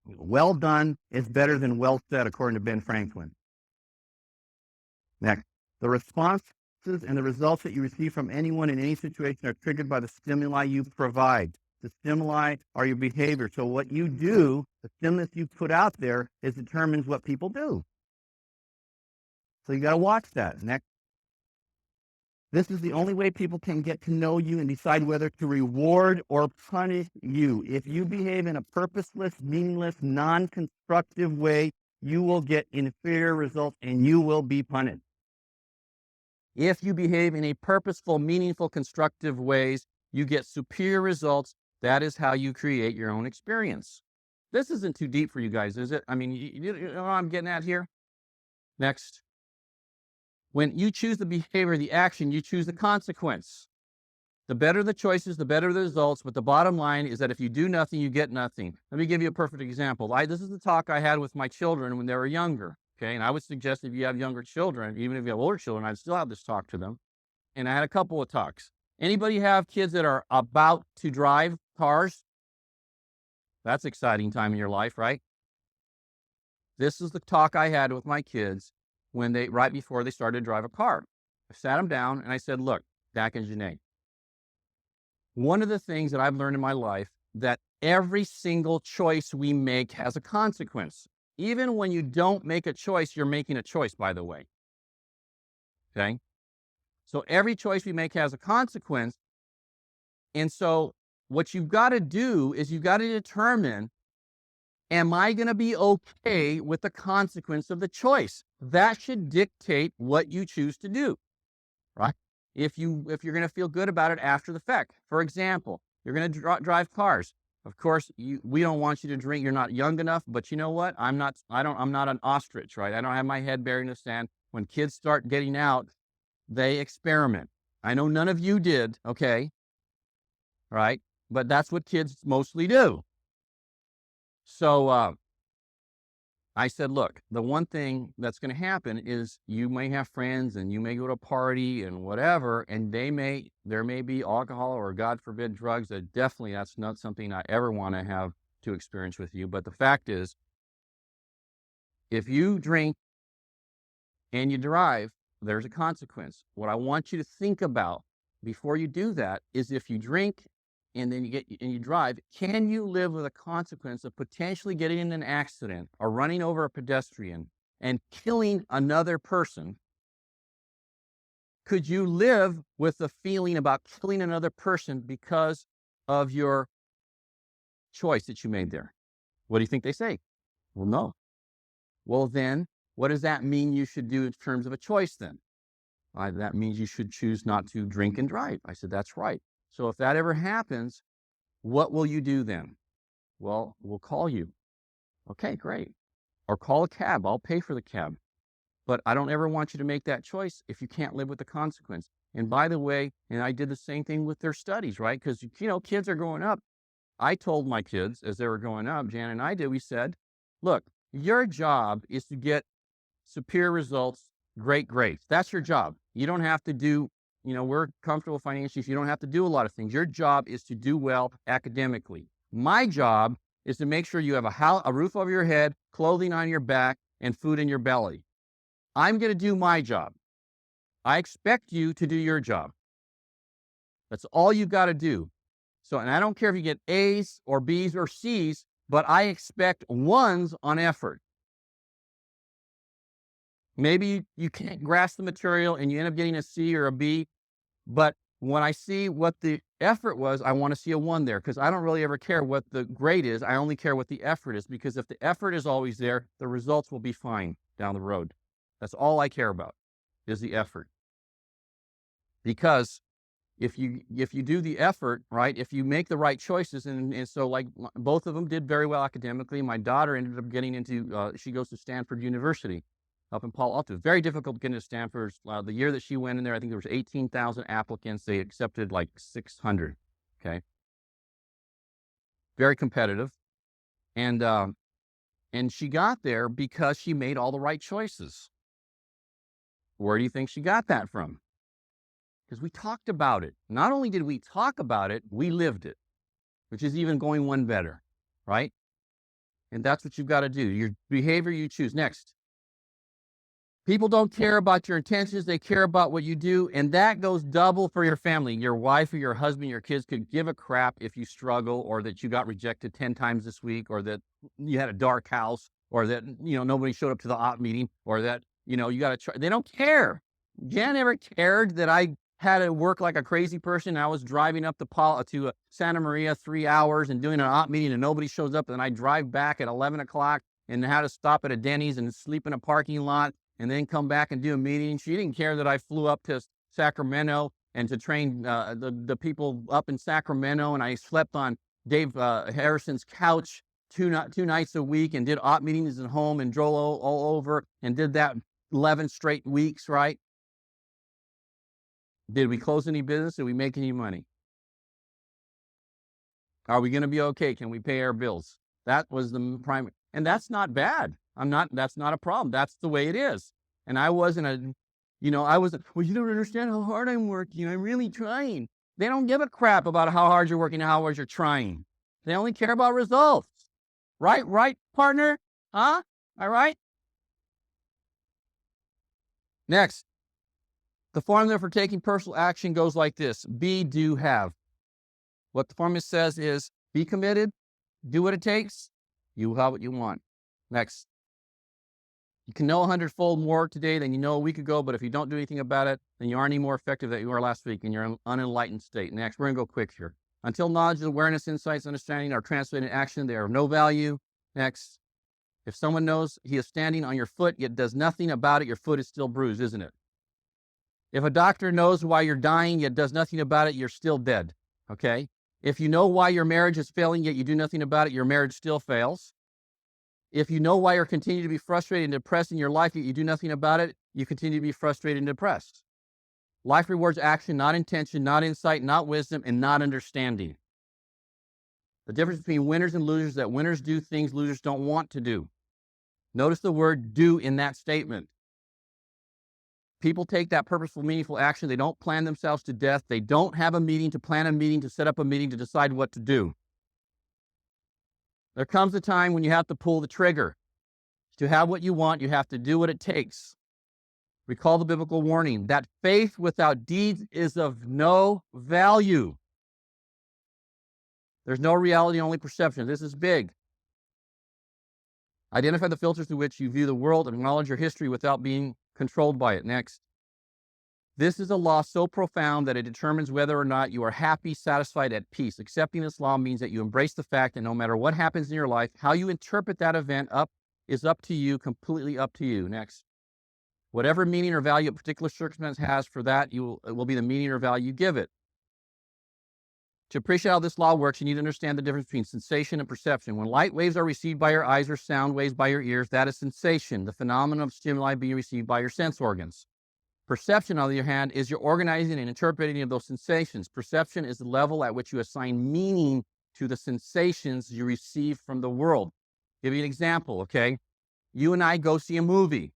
Well done is better than well said, according to Ben Franklin. Next. The responses and the results that you receive from anyone in any situation are triggered by the stimuli you provide. The stimuli are your behavior. So what you do, the stimulus you put out there, determines what people do. So you got to watch that. Next. This is the only way people can get to know you and decide whether to reward or punish you. If you behave in a purposeless, meaningless, non-constructive way, you will get inferior results and you will be punished.
If you behave in a purposeful, meaningful, constructive ways, you get superior results. That is how you create your own experience. This isn't too deep for you guys, is it? I mean, you know what I'm getting at here? Next. When you choose the behavior, the action, you choose the consequence. The better the choices, the better the results. But the bottom line is that if you do nothing, you get nothing. Let me give you a perfect example. This is the talk I had with my children when they were younger. Okay. And I would suggest if you have younger children, even if you have older children, I'd still have this talk to them. And I had a couple of talks. Anybody have kids that are about to drive cars? That's an exciting time in your life, right? This is the talk I had with my kids right before they started to drive a car. I sat them down and I said, look, Dak and Janae, one of the things that I've learned in my life that every single choice we make has a consequence. Even when you don't make a choice, you're making a choice, by the way. Okay? So every choice we make has a consequence. And so what you've got to do is you've got to determine, am I going to be okay with the consequence of the choice? That should dictate what you choose to do, right? If you're going to feel good about it after the fact. For example, you're going to drive cars. Of course, we don't want you to drink. You're not young enough, but you know what? I'm not an ostrich, right? I don't have my head buried in the sand. When kids start getting out, they experiment. I know none of you did, okay? Right? But that's what kids mostly do. So I said, look, the one thing that's going to happen is you may have friends and you may go to a party and whatever, and there may be alcohol or, God forbid, drugs. That's not something I ever want to have to experience with you. But the fact is, if you drink and you drive, there's a consequence. What I want you to think about before you do that is, if you drink and then you drive, can you live with a consequence of potentially getting in an accident or running over a pedestrian and killing another person? Could you live with the feeling about killing another person because of your choice that you made there? What do you think they say? Well, no. Well, then what does that mean you should do in terms of a choice then? That means you should choose not to drink and drive. I said, that's right. So if that ever happens, what will you do then? Well, we'll call you. Okay, great. Or call a cab. I'll pay for the cab. But I don't ever want you to make that choice if you can't live with the consequence. And by the way, and I did the same thing with their studies, right? Because, kids are growing up. I told my kids as they were growing up, Jan and I did, we said, look, your job is to get superior results, great grades. That's your job. You don't have to do, we're comfortable financially, so you don't have to do a lot of things. Your job is to do well academically. My job is to make sure you have a roof over your head, clothing on your back, and food in your belly. I'm going to do my job. I expect you to do your job. That's all you've got to do. So, and I don't care if you get A's or B's or C's, but I expect ones on effort. Maybe you can't grasp the material and you end up getting a C or a B, but when I see what the effort was, I want to see a 1 there, because I don't really ever care what the grade is. I only care what the effort is, because if the effort is always there, the results will be fine down the road. That's all I care about, is the effort. Because if you do the effort, right, if you make the right choices, and so like both of them did very well academically. My daughter ended up getting into, she goes to Stanford University up in Palo Alto. Very difficult to get into Stanford. The year that she went in there, I think there was 18,000 applicants. They accepted like 600. Okay. Very competitive. And she got there because she made all the right choices. Where do you think she got that from? Because we talked about it. Not only did we talk about it, we lived it, which is even going one better, right? And that's what you've got to do. Your behavior you choose. Next. People don't care about your intentions. They care about what you do. And that goes double for your family. Your wife or your husband, your kids could give a crap if you struggle, or that you got rejected 10 times this week, or that you had a dark house, or that, nobody showed up to the op meeting, or that, you got to try. They don't care. Jan never cared that I had to work like a crazy person. I was driving up to Santa Maria 3 hours and doing an op meeting, and nobody shows up. And I drive back at 11 o'clock and had to stop at a Denny's and sleep in a parking lot. and then come back and do a meeting. She didn't care that I flew up to Sacramento and to train the people up in Sacramento, and I slept on Dave Harrison's couch two nights a week and did op meetings at home and drove all over and did that 11 straight weeks, right? Did we close any business? Did we make any money? Are we going to be okay? Can we pay our bills? That was the primary, and that's not bad. That's not a problem. That's the way it is. And I wasn't well, you don't understand how hard I'm working. I'm really trying. They don't give a crap about how hard you're working and how hard you're trying. They only care about results. Right, partner? Huh? All right? Next, the formula for taking personal action goes like this: be, do, have. What the formula says is be committed, do what it takes, you have what you want. Next, you can know 100-fold more today than you know a week ago, but if you don't do anything about it, then you aren't any more effective than you were last week in your unenlightened state. Next, we're going to go quick here. Until knowledge, awareness, insights, understanding are translated into action, they are of no value. Next, if someone knows he is standing on your foot yet does nothing about it, your foot is still bruised, isn't it? If a doctor knows why you're dying yet does nothing about it, you're still dead, okay? If you know why your marriage is failing yet you do nothing about it, your marriage still fails. If you know why you're continuing to be frustrated and depressed in your life yet you do nothing about it, you continue to be frustrated and depressed. Life rewards action, not intention, not insight, not wisdom, and not understanding. The difference between winners and losers is that winners do things losers don't want to do. Notice the word do in that statement. People take that purposeful, meaningful action. They don't plan themselves to death. They don't have a meeting to plan a meeting, to set up a meeting, to decide what to do. There comes a time when you have to pull the trigger. To have what you want, you have to do what it takes. Recall the biblical warning that faith without deeds is of no value. There's no reality, only perception. This is big. Identify the filters through which you view the world and acknowledge your history without being controlled by it. Next. This is a law so profound that it determines whether or not you are happy, satisfied, at peace. Accepting this law means that you embrace the fact that no matter what happens in your life, how you interpret that event is up to you, completely up to you. Next. Whatever meaning or value a particular circumstance has for that, it will be the meaning or value you give it. To appreciate how this law works, you need to understand the difference between sensation and perception. When light waves are received by your eyes or sound waves by your ears, that is sensation, the phenomenon of stimuli being received by your sense organs. Perception, on the other hand, is your organizing and interpreting of those sensations. Perception is the level at which you assign meaning to the sensations you receive from the world. Give you an example, okay? You and I go see a movie.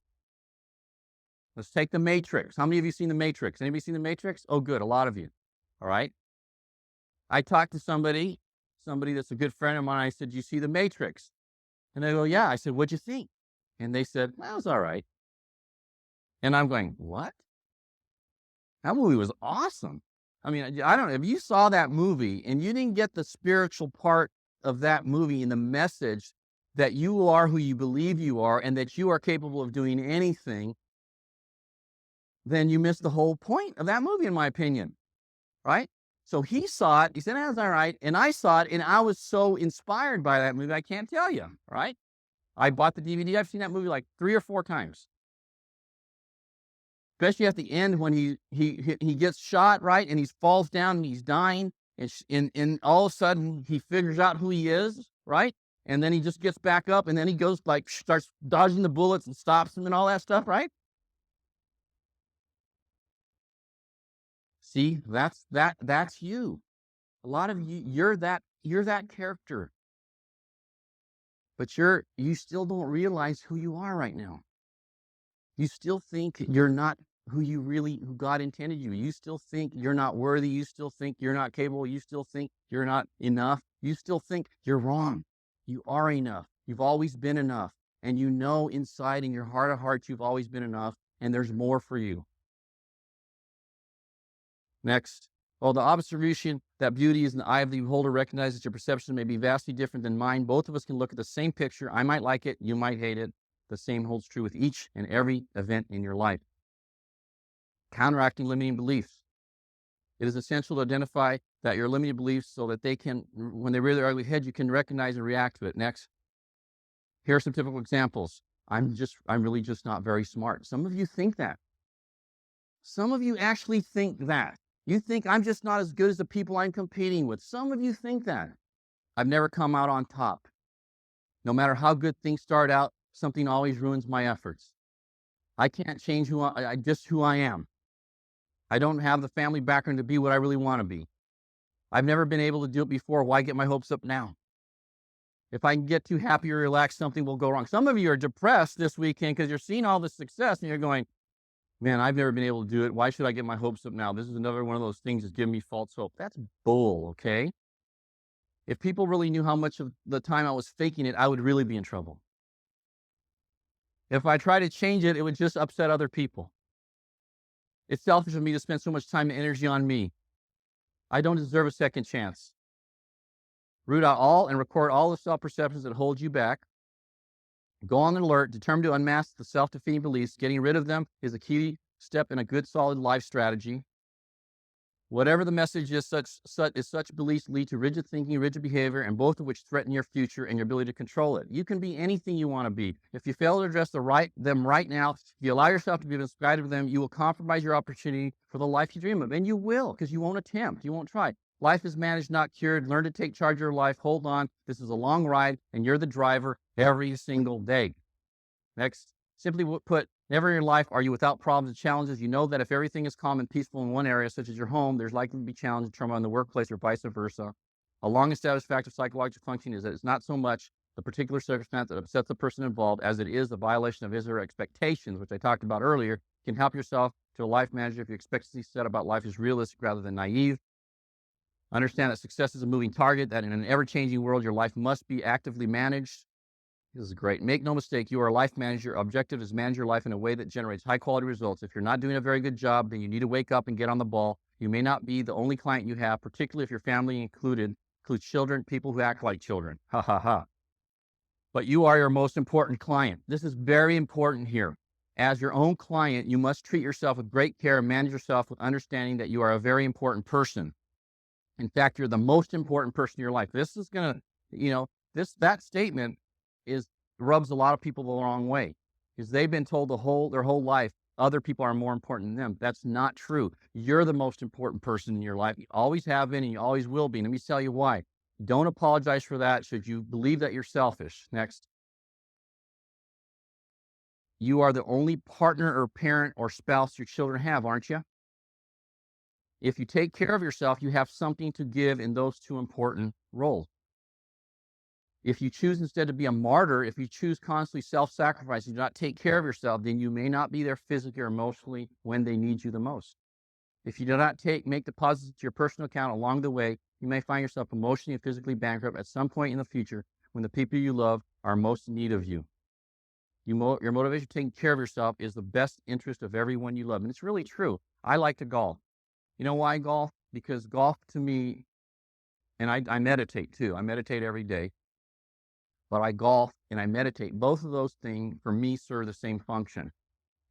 Let's take The Matrix. How many of you seen The Matrix? Anybody seen The Matrix? Oh, good, a lot of you. All right. I talked to somebody that's a good friend of mine. I said, "You see The Matrix?" And they go, "Yeah." I said, "What'd you think?" And they said, "Well, it was all right." And I'm going, "What? That movie was awesome." I mean, I don't know if you saw that movie and you didn't get the spiritual part of that movie and the message that you are who you believe you are and that you are capable of doing anything, then you missed the whole point of that movie, in my opinion, right? So he saw it. He said, "That's all right." And I saw it, and I was so inspired by that movie, I can't tell you, right? I bought the DVD. I've seen that movie like 3 or 4 times. Especially at the end when he gets shot, right? And he falls down and he's dying. And all of a sudden, he figures out who he is, right? And then he just gets back up, and then he goes, like, starts dodging the bullets and stops them and all that stuff, right? See, that's you. A lot of you, you're that character. But you still don't realize who you are right now. You still think you're not who God intended you. You still think you're not worthy. You still think you're not capable. You still think you're not enough. You still think you're wrong. You are enough. You've always been enough. And you know inside in your heart of hearts you've always been enough, and there's more for you. Next. Well, the observation that beauty is in the eye of the beholder recognizes your perception may be vastly different than mine. Both of us can look at the same picture. I might like it. You might hate it. The same holds true with each and every event in your life. Counteracting limiting beliefs. It is essential to identify that your limiting beliefs so that they can, when they rear their ugly head, you can recognize and react to it. Next. Here are some typical examples. I'm really just not very smart. Some of you think that. Some of you actually think that. You think I'm just not as good as the people I'm competing with. Some of you think that. I've never come out on top. No matter how good things start out, something always ruins my efforts. I can't change just who I am. I don't have the family background to be what I really want to be. I've never been able to do it before. Why get my hopes up now? If I can get too happy or relaxed, something will go wrong. Some of you are depressed this weekend because you're seeing all this success and you're going, man, I've never been able to do it. Why should I get my hopes up now? This is another one of those things that's giving me false hope. That's bull, okay? If people really knew how much of the time I was faking it, I would really be in trouble. If I try to change it, it would just upset other people. It's selfish of me to spend so much time and energy on me. I don't deserve a second chance. Root out all and record all the self-perceptions that hold you back. Go on an alert, determined to unmask the self-defeating beliefs. Getting rid of them is a key step in a good, solid life strategy. Whatever the message is, such beliefs lead to rigid thinking, rigid behavior, and both of which threaten your future and your ability to control it. You can be anything you want to be. If you fail to address them right now, if you allow yourself to be inside of them, you will compromise your opportunity for the life you dream of. And you will, because you won't attempt, you won't try. Life is managed, not cured. Learn to take charge of your life. Hold on. This is a long ride, and you're the driver every single day. Next, simply put, never in your life are you without problems and challenges. You know that if everything is calm and peaceful in one area, such as your home, there's likely to be challenge and trauma in the workplace or vice versa. A long-established fact of psychological functioning is that it's not so much the particular circumstance that upsets the person involved as it is the violation of his or her expectations, which I talked about earlier. You can help yourself to a life manager if your expectancy set about life is realistic rather than naive. Understand that success is a moving target, that in an ever-changing world, your life must be actively managed. This is great. Make no mistake, you are a life manager. Your objective is manage your life in a way that generates high-quality results. If you're not doing a very good job, then you need to wake up and get on the ball. You may not be the only client you have, particularly if your family includes children, people who act like children. Ha, ha, ha. But you are your most important client. This is very important here. As your own client, you must treat yourself with great care and manage yourself with understanding that you are a very important person. In fact, you're the most important person in your life. This is going to, that statement rubs a lot of people the wrong way because they've been told their whole life other people are more important than them. That's not true. You're the most important person in your life. You always have been and you always will be. And let me tell you why. Don't apologize for that should you believe that you're selfish. Next. You are the only partner or parent or spouse your children have, aren't you? If you take care of yourself, you have something to give in those two important roles. If you choose instead to be a martyr, if you choose constantly self-sacrifice, you do not take care of yourself, then you may not be there physically or emotionally when they need you the most. If you do not make deposits to your personal account along the way, you may find yourself emotionally and physically bankrupt at some point in the future when the people you love are most in need of you. Your motivation to taking care of yourself is the best interest of everyone you love. And it's really true. I like to golf. You know why golf? Because golf to me, and I meditate too. I meditate every day. But I golf and I meditate. Both of those things, for me, serve the same function.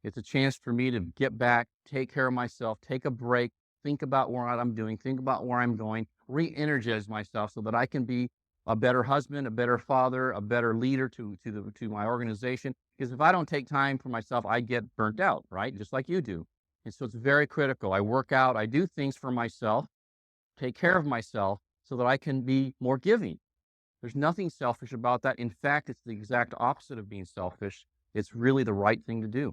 It's a chance for me to get back, take care of myself, take a break, think about what I'm doing, think about where I'm going, re-energize myself so that I can be a better husband, a better father, a better leader to my organization. Because if I don't take time for myself, I get burnt out, right? Just like you do. And so it's very critical. I work out, I do things for myself, take care of myself so that I can be more giving. There's nothing selfish about that. In fact, it's the exact opposite of being selfish. It's really the right thing to do.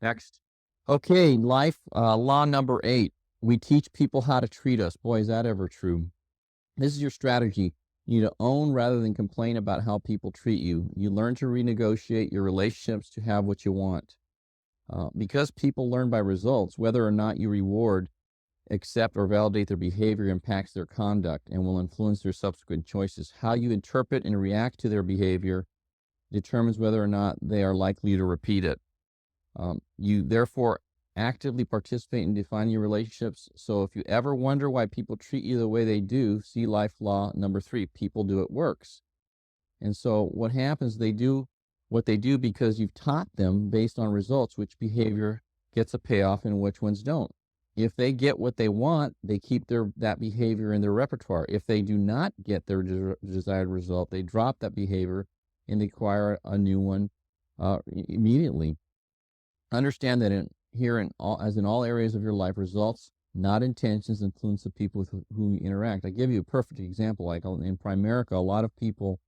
Next. Okay, life law number 8. We teach people how to treat us. Boy, is that ever true. This is your strategy. You need to own rather than complain about how people treat you. You learn to renegotiate your relationships to have what you want. Because people learn by results, whether or not you reward, accept, or validate their behavior impacts their conduct and will influence their subsequent choices. How you interpret and react to their behavior determines whether or not they are likely to repeat it. You therefore actively participate in defining your relationships. So if you ever wonder why people treat you the way they do, see life law number 3, people do it works. And so what happens, they do what they do because you've taught them based on results, which behavior gets a payoff and which ones don't. If they get what they want, they keep that behavior in their repertoire. If they do not get their desired result, they drop that behavior and acquire a new one immediately. Understand that as in all areas of your life, results, not intentions, influence the people with whom you interact. I give you a perfect example. Like in Primerica, a lot of people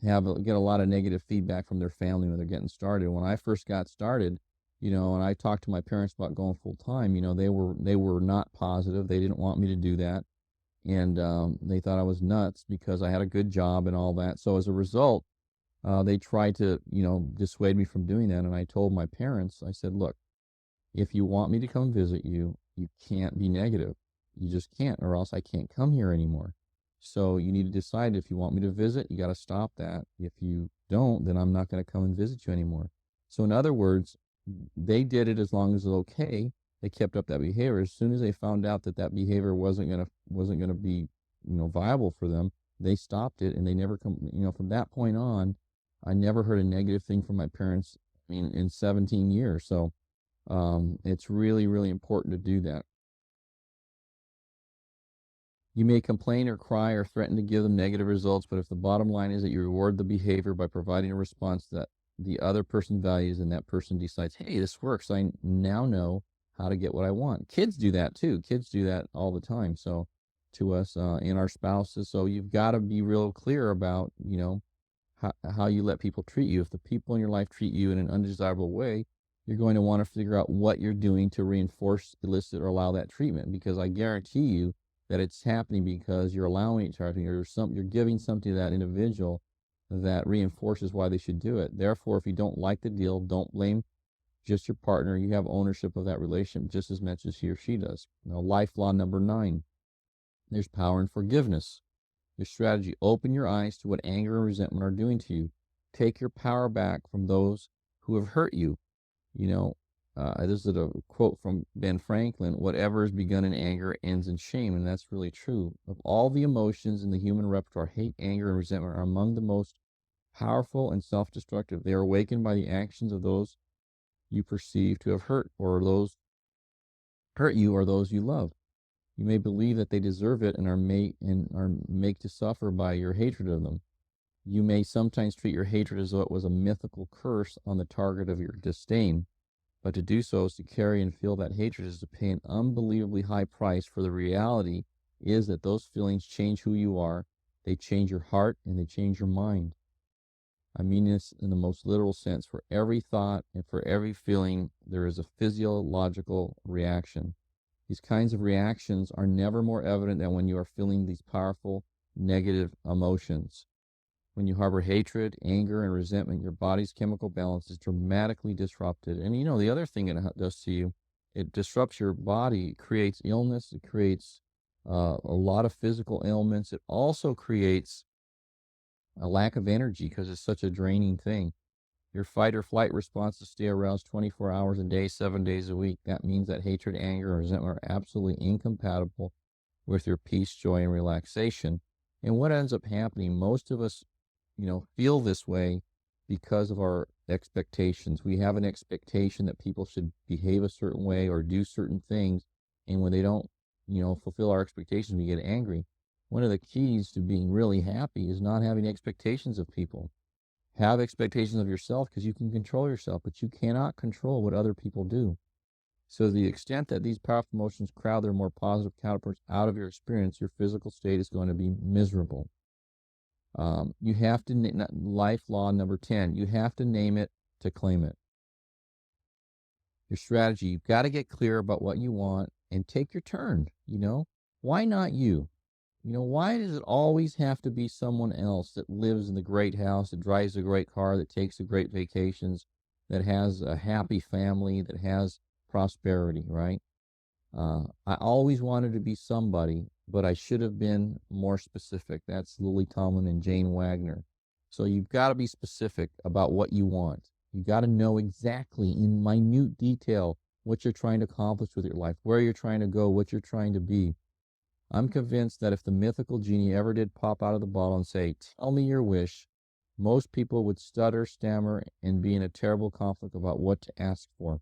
get a lot of negative feedback from their family when they're getting started. When I first got started, and I talked to my parents about going full time, they were not positive. They didn't want me to do that, and they thought I was nuts because I had a good job and all that. So as a result, they tried to, dissuade me from doing that. And I told my parents, I said, look, if you want me to come visit you, you can't be negative. You just can't, or else I can't come here anymore. So you need to decide if you want me to visit, you got to stop that. If you don't, then I'm not going to come and visit you anymore. So in other words, they did it as long as it was okay. They kept up that behavior. As soon as they found out that that behavior wasn't gonna be, viable for them, they stopped it, and they never come. From that point on, I never heard a negative thing from my parents. I mean, in 17 years. So it's really, really important to do that. You may complain or cry or threaten to give them negative results, but if the bottom line is that you reward the behavior by providing a response that the other person values, and that person decides, hey, this works, I now know how to get what I want. Kids do that too. Kids do that all the time. So to us, in our spouses. So you've got to be real clear about, how you let people treat you. If the people in your life treat you in an undesirable way, you're going to want to figure out what you're doing to reinforce, elicit, or allow that treatment. Because I guarantee you that it's happening because you're allowing it to happen. You're giving something to that individual that reinforces why they should do it. Therefore, if you don't like the deal, don't blame just your partner. You have ownership of that relationship just as much as he or she does. Now, life law number 9, there's power in forgiveness. Your strategy: open your eyes to what anger and resentment are doing to you. Take your power back from those who have hurt you. This is a quote from Ben Franklin: whatever is begun in anger ends in shame. And that's really true. Of all the emotions in the human repertoire, hate, anger, and resentment are among the most powerful and self-destructive. They are awakened by the actions of those you perceive to have hurt you, or those you love. You may believe that they deserve it and are make to suffer by your hatred of them. You may sometimes treat your hatred as though it was a mythical curse on the target of your disdain. But to do so is to carry and feel that hatred, is to pay an unbelievably high price, for the reality is that those feelings change who you are. They change your heart and they change your mind. I mean this in the most literal sense. For every thought and for every feeling, there is a physiological reaction. These kinds of reactions are never more evident than when you are feeling these powerful negative emotions. When you harbor hatred, anger, and resentment, your body's chemical balance is dramatically disrupted. And the other thing it does to you, it disrupts your body, it creates illness, it creates a lot of physical ailments. It also creates a lack of energy because it's such a draining thing. Your fight or flight responses stay aroused 24 hours a day, 7 days a week. That means that hatred, anger, and resentment are absolutely incompatible with your peace, joy, and relaxation. And what ends up happening, most of us, feel this way because of our expectations. We have an expectation that people should behave a certain way or do certain things. And when they don't, fulfill our expectations, we get angry. One of the keys to being really happy is not having expectations of people. Have expectations of yourself, because you can control yourself, but you cannot control what other people do. So to the extent that these powerful emotions crowd their more positive counterparts out of your experience, your physical state is going to be miserable. You have to, life law number 10, you have to name it to claim it. Your strategy: you've got to get clear about what you want and take your turn. Why not you? Why does it always have to be someone else that lives in the great house, that drives a great car, that takes the great vacations, that has a happy family, that has prosperity, right? I always wanted to be somebody, but I should have been more specific. That's Lily Tomlin and Jane Wagner. So you've got to be specific about what you want. You got to know exactly in minute detail what you're trying to accomplish with your life, where you're trying to go, what you're trying to be. I'm convinced that if the mythical genie ever did pop out of the bottle and say, tell me your wish, most people would stutter, stammer, and be in a terrible conflict about what to ask for.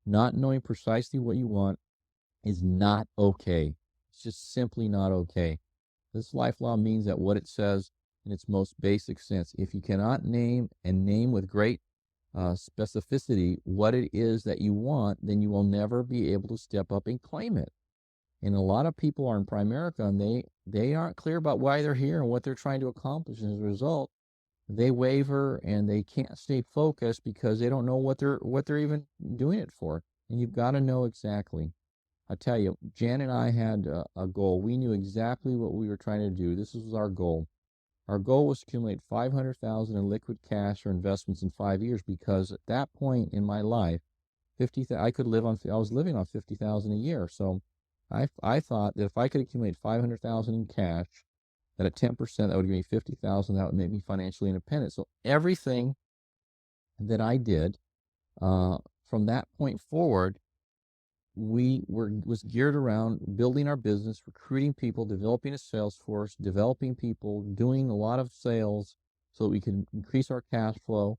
Not knowing precisely what you want is not okay. It's just simply not okay. This life law means that what it says in its most basic sense: if you cannot name with great specificity what it is that you want, then you will never be able to step up and claim it. And a lot of people are in Primerica and they aren't clear about why they're here and what they're trying to accomplish. And as a result, they waver and they can't stay focused because they don't know what they're even doing it for. And you've got to know exactly. I tell you, Jan and I had a goal. We knew exactly what we were trying to do. This was our goal. Our goal was to accumulate 500,000 in liquid cash or investments in 5 years, because at that point in my life, I was living on 50,000 a year. So I thought that if I could accumulate 500,000 in cash, that at 10%, that would give me 50,000. That would make me financially independent. So everything that I did from that point forward, was geared around building our business, recruiting people, developing a sales force, developing people, doing a lot of sales so that we can increase our cash flow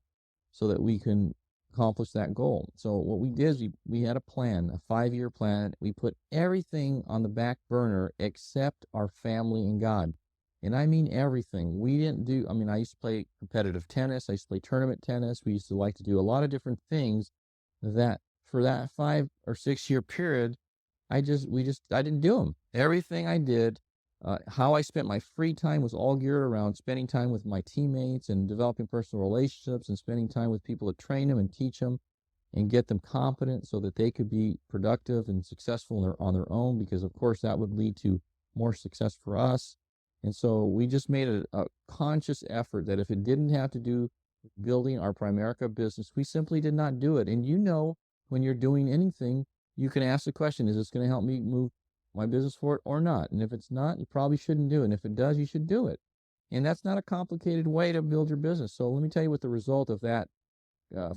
so that we can accomplish that goal. So what we did is we had a plan, a 5-year plan. We put everything on the back burner except our family and God. And I mean everything. I used to play competitive tennis. I used to play tournament tennis. We used to like to do a lot of different things that for that 5 or 6 year period, I didn't do them. Everything I did, how I spent my free time was all geared around spending time with my teammates and developing personal relationships and spending time with people to train them and teach them and get them competent so that they could be productive and successful on their own, because of course that would lead to more success for us. And so we just made a conscious effort that if it didn't have to do with building our Primerica business, we simply did not do it. And when you're doing anything, you can ask the question, is this going to help me move my business forward or not? And if it's not, you probably shouldn't do it. And if it does, you should do it. And that's not a complicated way to build your business. So let me tell you what the result of that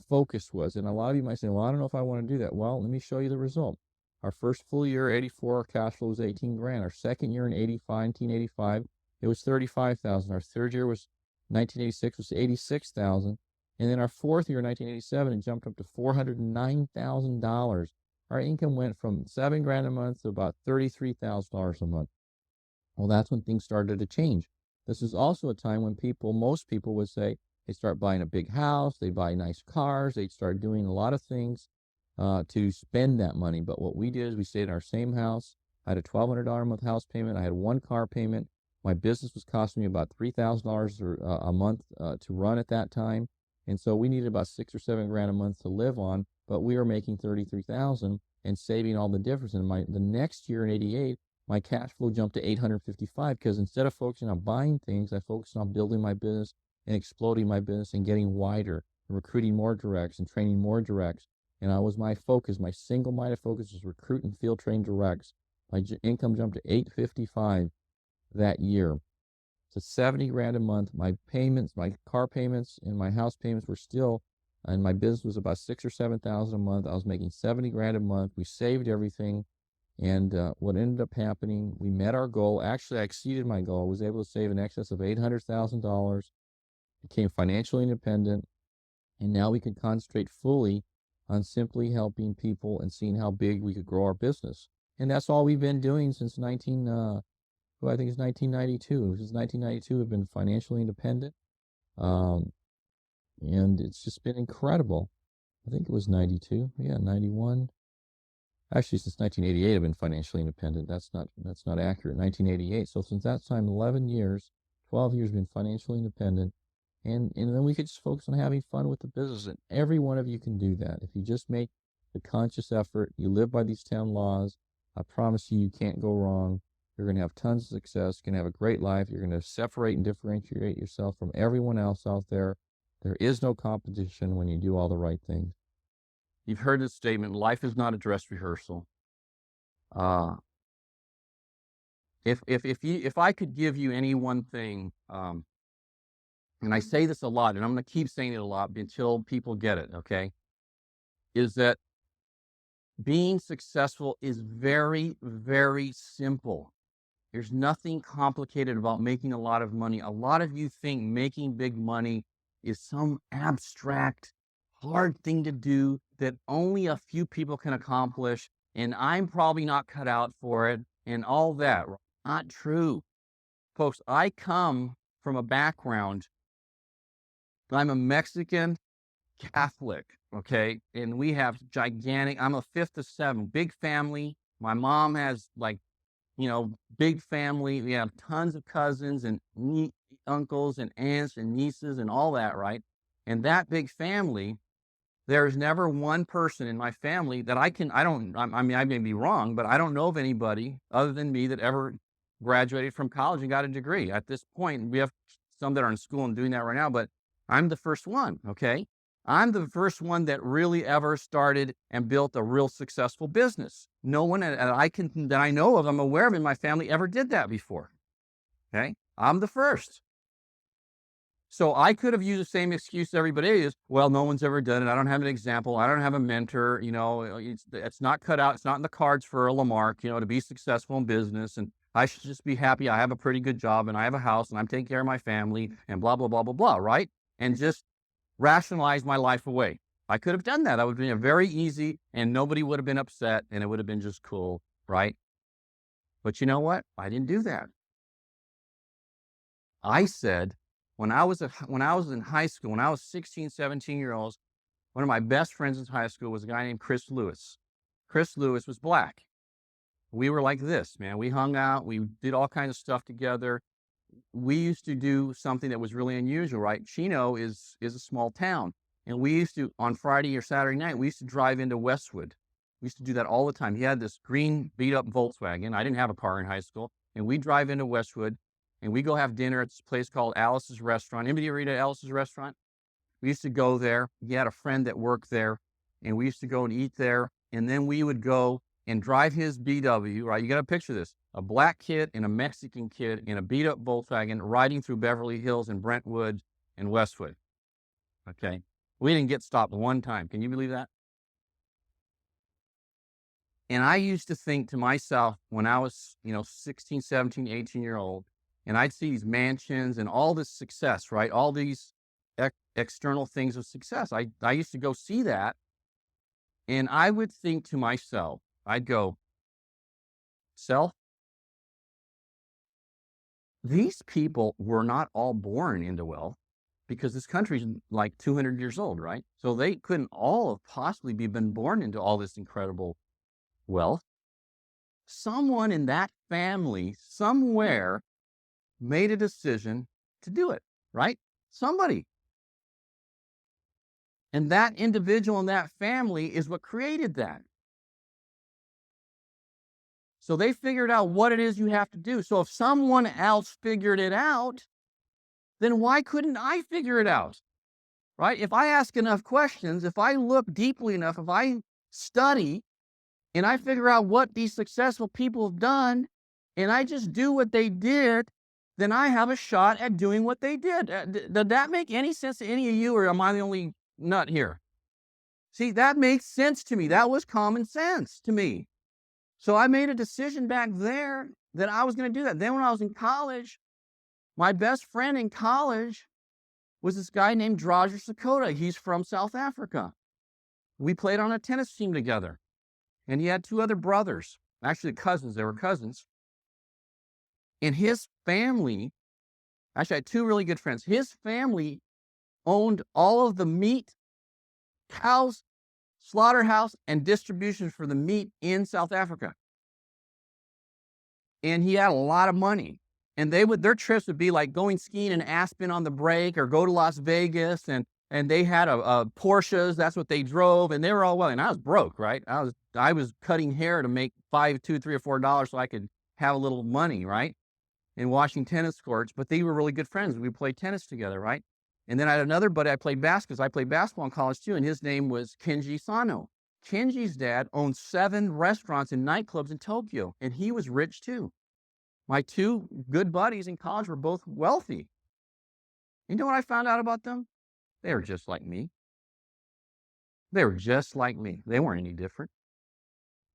focus was. And a lot of you might say, well, I don't know if I want to do that. Well, let me show you the result. Our first full year, 84, our cash flow was 18 grand. Our second year in 1985, it was 35,000. Our third year was 1986 was 86,000. And then our fourth year, 1987, it jumped up to $409,000. Our income went from 7 grand a month to about $33,000 a month. Well, that's when things started to change. This is also a time when most people would say they start buying a big house, they buy nice cars, they start doing a lot of things to spend that money. But what we did is we stayed in our same house. I had a $1,200 a month house payment. I had one car payment. My business was costing me about $3,000 a month to run at that time. And so we needed about 6 or 7 grand a month to live on, but we were making 33,000 and saving all the difference. And the next year in 88, my cash flow jumped to 855 because instead of focusing on buying things, I focused on building my business and exploding my business and getting wider, and recruiting more directs and training more directs. And my single-minded focus was recruit and field train directs. My income jumped to 855 that year to 70 grand a month. My payments, my car payments and my house payments were still, and my business was about 6 or 7,000 a month. I was making 70 grand a month. We saved everything. And what ended up happening, we met our goal. Actually, I exceeded my goal. I was able to save in excess of $800,000, became financially independent, and now we can concentrate fully on simply helping people and seeing how big we could grow our business. And that's all we've been doing since I think it's 1992. Since 1992, we've been financially independent. And it's just been incredible. I think it was 92. Yeah, 91. Actually, since 1988, I've been financially independent. That's not accurate. 1988. So since that time, 11 years, 12 years, been financially independent. And then we could just focus on having fun with the business. And every one of you can do that. If you just make the conscious effort, you live by these 10 laws, I promise you can't go wrong. You're going to have tons of success. You're going to have a great life. You're going to separate and differentiate yourself from everyone else out there. There is no competition when you do all the right things. You've heard this statement, life is not a dress rehearsal. If I could give you any one thing, and I say this a lot, and I'm going to keep saying it a lot until people get it, okay, is that being successful is very, very simple. There's nothing complicated about making a lot of money. A lot of you think making big money is some abstract, hard thing to do that only a few people can accomplish, and I'm probably not cut out for it, and all that. Not true. Folks, I come from a background. I'm a Mexican Catholic, okay? And we have I'm a fifth of seven, big family. My mom has like, big family. We have tons of cousins and uncles and aunts and nieces and all that, right? And that big family, there's never one person in my family that I mean, I may be wrong, but I don't know of anybody other than me that ever graduated from college and got a degree. At this point, we have some that are in school and doing that right now, but I'm the first one, okay? I'm the first one that really ever started and built a real successful business. No one that I know of, I'm aware of in my family ever did that before. Okay? I'm the first. So I could have used the same excuse everybody is. Well, no one's ever done it. I don't have an example. I don't have a mentor. It's not cut out. It's not in the cards for a LaMarque, to be successful in business. And I should just be happy. I have a pretty good job and I have a house and I'm taking care of my family and blah, blah, blah, blah, blah. Right. And just rationalize my life away. I could have done that. That would have been very easy and nobody would have been upset and it would have been just cool. Right. But you know what? I didn't do that. I said, when I was in high school, when I was 16, 17-year-olds, one of my best friends in high school was a guy named Chris Lewis. Chris Lewis was black. We were like this, man. We hung out. We did all kinds of stuff together. We used to do something that was really unusual, right? Chino is a small town. And we used to, on Friday or Saturday night, we used to drive into Westwood. We used to do that all the time. He had this green beat up Volkswagen. I didn't have a car in high school. And we drive into Westwood and we go have dinner at this place called Alice's Restaurant. Anybody ever eat at Alice's Restaurant? We used to go there. He had a friend that worked there, and we used to go and eat there. And then we would go and drive his BW, right? You got to picture this. A black kid and a Mexican kid in a beat up Volkswagen riding through Beverly Hills and Brentwood and Westwood. Okay. We didn't get stopped one time. Can you believe that? And I used to think to myself when I was, 16, 17, 18-year-old, and I'd see these mansions and all this success, right? All these external things of success. I used to go see that. And I would think to myself, I'd go, self, these people were not all born into wealth because this country's like 200 years old, right? So they couldn't all have possibly been born into all this incredible wealth. Someone in that family somewhere made a decision to do it, right? Somebody. And that individual in that family is what created that. So they figured out what it is you have to do. So if someone else figured it out, then why couldn't I figure it out? Right? If I ask enough questions, if I look deeply enough, if I study and I figure out what these successful people have done, and I just do what they did, then I have a shot at doing what they did. Did that make any sense to any of you, or am I the only nut here? See, that makes sense to me. That was common sense to me. So I made a decision back there that I was going to do that. Then when I was in college, my best friend in college was this guy named Drager Sakota. He's from South Africa. We played on a tennis team together. And he had two other brothers, actually cousins. They were cousins. And his family, actually I had two really good friends. His family owned all of the meat, cows, slaughterhouse, and distribution for the meat in South Africa. And he had a lot of money. And their trips would be like going skiing in Aspen on the break or go to Las Vegas. And they had a Porsches. That's what they drove. And they were all well. And I was broke, right? I was cutting hair to make $5, $2, $3, or $4 so I could have a little money, right? And washing tennis courts. But they were really good friends. We played tennis together, right? And then I had another buddy I played basketball. I played basketball in college too, and his name was Kenji Sano. Kenji's dad owned 7 restaurants and nightclubs in Tokyo, and he was rich too. My two good buddies in college were both wealthy. You know what I found out about them? They were just like me. They were just like me. They weren't any different.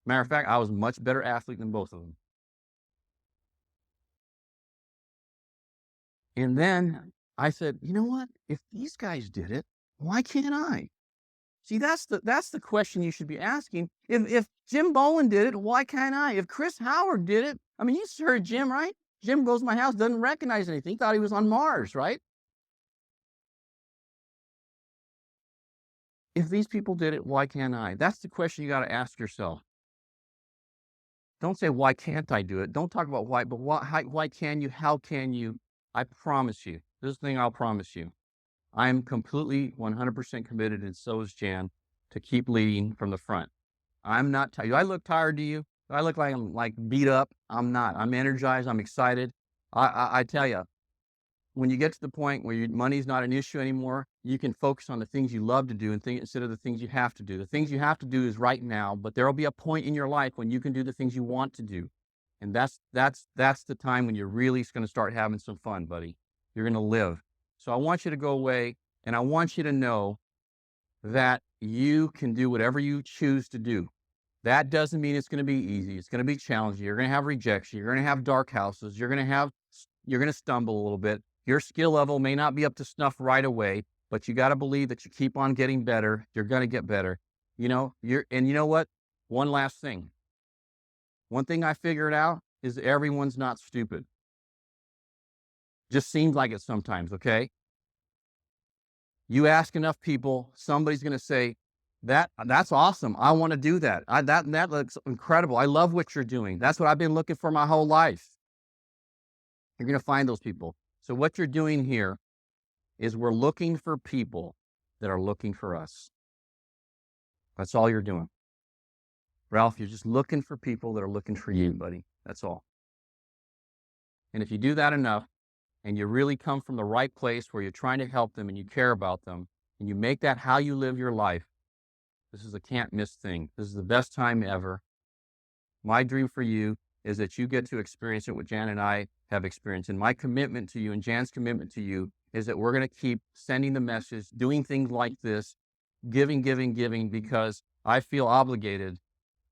Matter of fact, I was a much better athlete than both of them. And then I said, you know what? If these guys did it, why can't I? See, that's the question you should be asking. If Jim Bowen did it, why can't I? If Chris Howard did it, I mean, you heard Jim, right? Jim goes to my house, doesn't recognize anything. He thought he was on Mars, right? If these people did it, why can't I? That's the question you got to ask yourself. Don't say, why can't I do it? Don't talk about why, but why can you? How can you? I promise you, this thing I'll promise you. I am completely 100% committed, and so is Jan, to keep leading from the front. I'm not tired. Do I look tired to you? Do I look like I'm like beat up? I'm not. I'm energized. I'm excited. I tell you, when you get to the point where your money's not an issue anymore, you can focus on the things you love to do and instead of the things you have to do. The things you have to do is right now, but there will be a point in your life when you can do the things you want to do. And that's the time when you're really going to start having some fun, buddy. You're going to live. So I want you to go away, and I want you to know that you can do whatever you choose to do. That doesn't mean it's going to be easy. It's going to be challenging. You're going to have rejection. You're going to have dark houses. You're going to stumble a little bit. Your skill level may not be up to snuff right away, but you got to believe that you keep on getting better. You're going to get better. You know what? One last thing. One thing I figured out is everyone's not stupid. Just seems like it sometimes, okay? You ask enough people, somebody's going to say, that's awesome. I want to do that. That looks incredible. I love what you're doing. That's what I've been looking for my whole life. You're going to find those people. So what you're doing here is we're looking for people that are looking for us. That's all you're doing. Ralph, you're just looking for people that are looking for you, buddy. That's all. And if you do that enough, and you really come from the right place where you're trying to help them and you care about them, and you make that how you live your life, this is a can't miss thing. This is the best time ever. My dream for you is that you get to experience it what Jan and I have experienced. And my commitment to you and Jan's commitment to you is that we're going to keep sending the message, doing things like this, giving, because I feel obligated.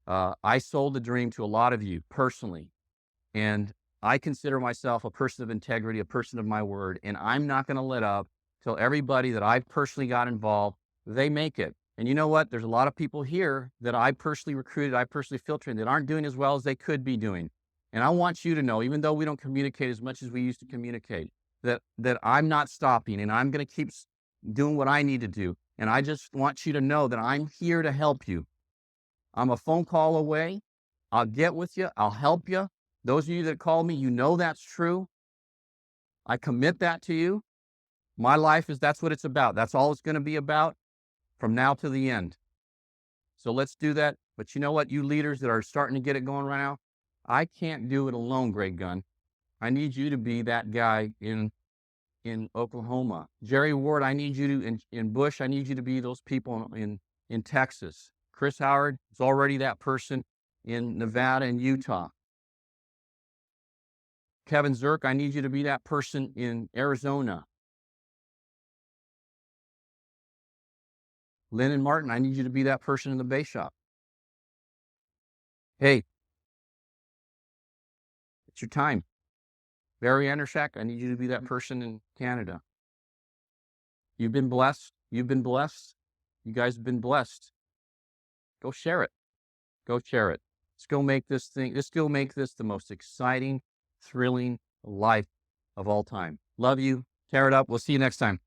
I sold the dream to a lot of you personally. And I consider myself a person of integrity, a person of my word, and I'm not going to let up till everybody that I've personally got involved, they make it. And you know what? There's a lot of people here that I personally recruited, I personally filtered, that aren't doing as well as they could be doing. And I want you to know, even though we don't communicate as much as we used to communicate, that I'm not stopping, and I'm going to keep doing what I need to do. And I just want you to know that I'm here to help you. I'm a phone call away. I'll get with you. I'll help you. Those of you that call me, you know that's true. I commit that to you. My life that's what it's about. That's all it's going to be about from now to the end. So let's do that. But you know what, you leaders that are starting to get it going right now, I can't do it alone, Greg Gunn. I need you to be that guy in Oklahoma. Jerry Ward, I need you to, in Bush, I need you to be those people in Texas. Chris Howard is already that person in Nevada and Utah. Kevin Zirk, I need you to be that person in Arizona. Lynn and Martin, I need you to be that person in the Bay Shop. Hey, it's your time. Barry Andershak, I need you to be that person in Canada. You've been blessed. You've been blessed. You guys have been blessed. Go share it. Go share it. Let's go make this thing, let's go make this the most exciting, thrilling life of all time. Love you. Tear it up. We'll see you next time.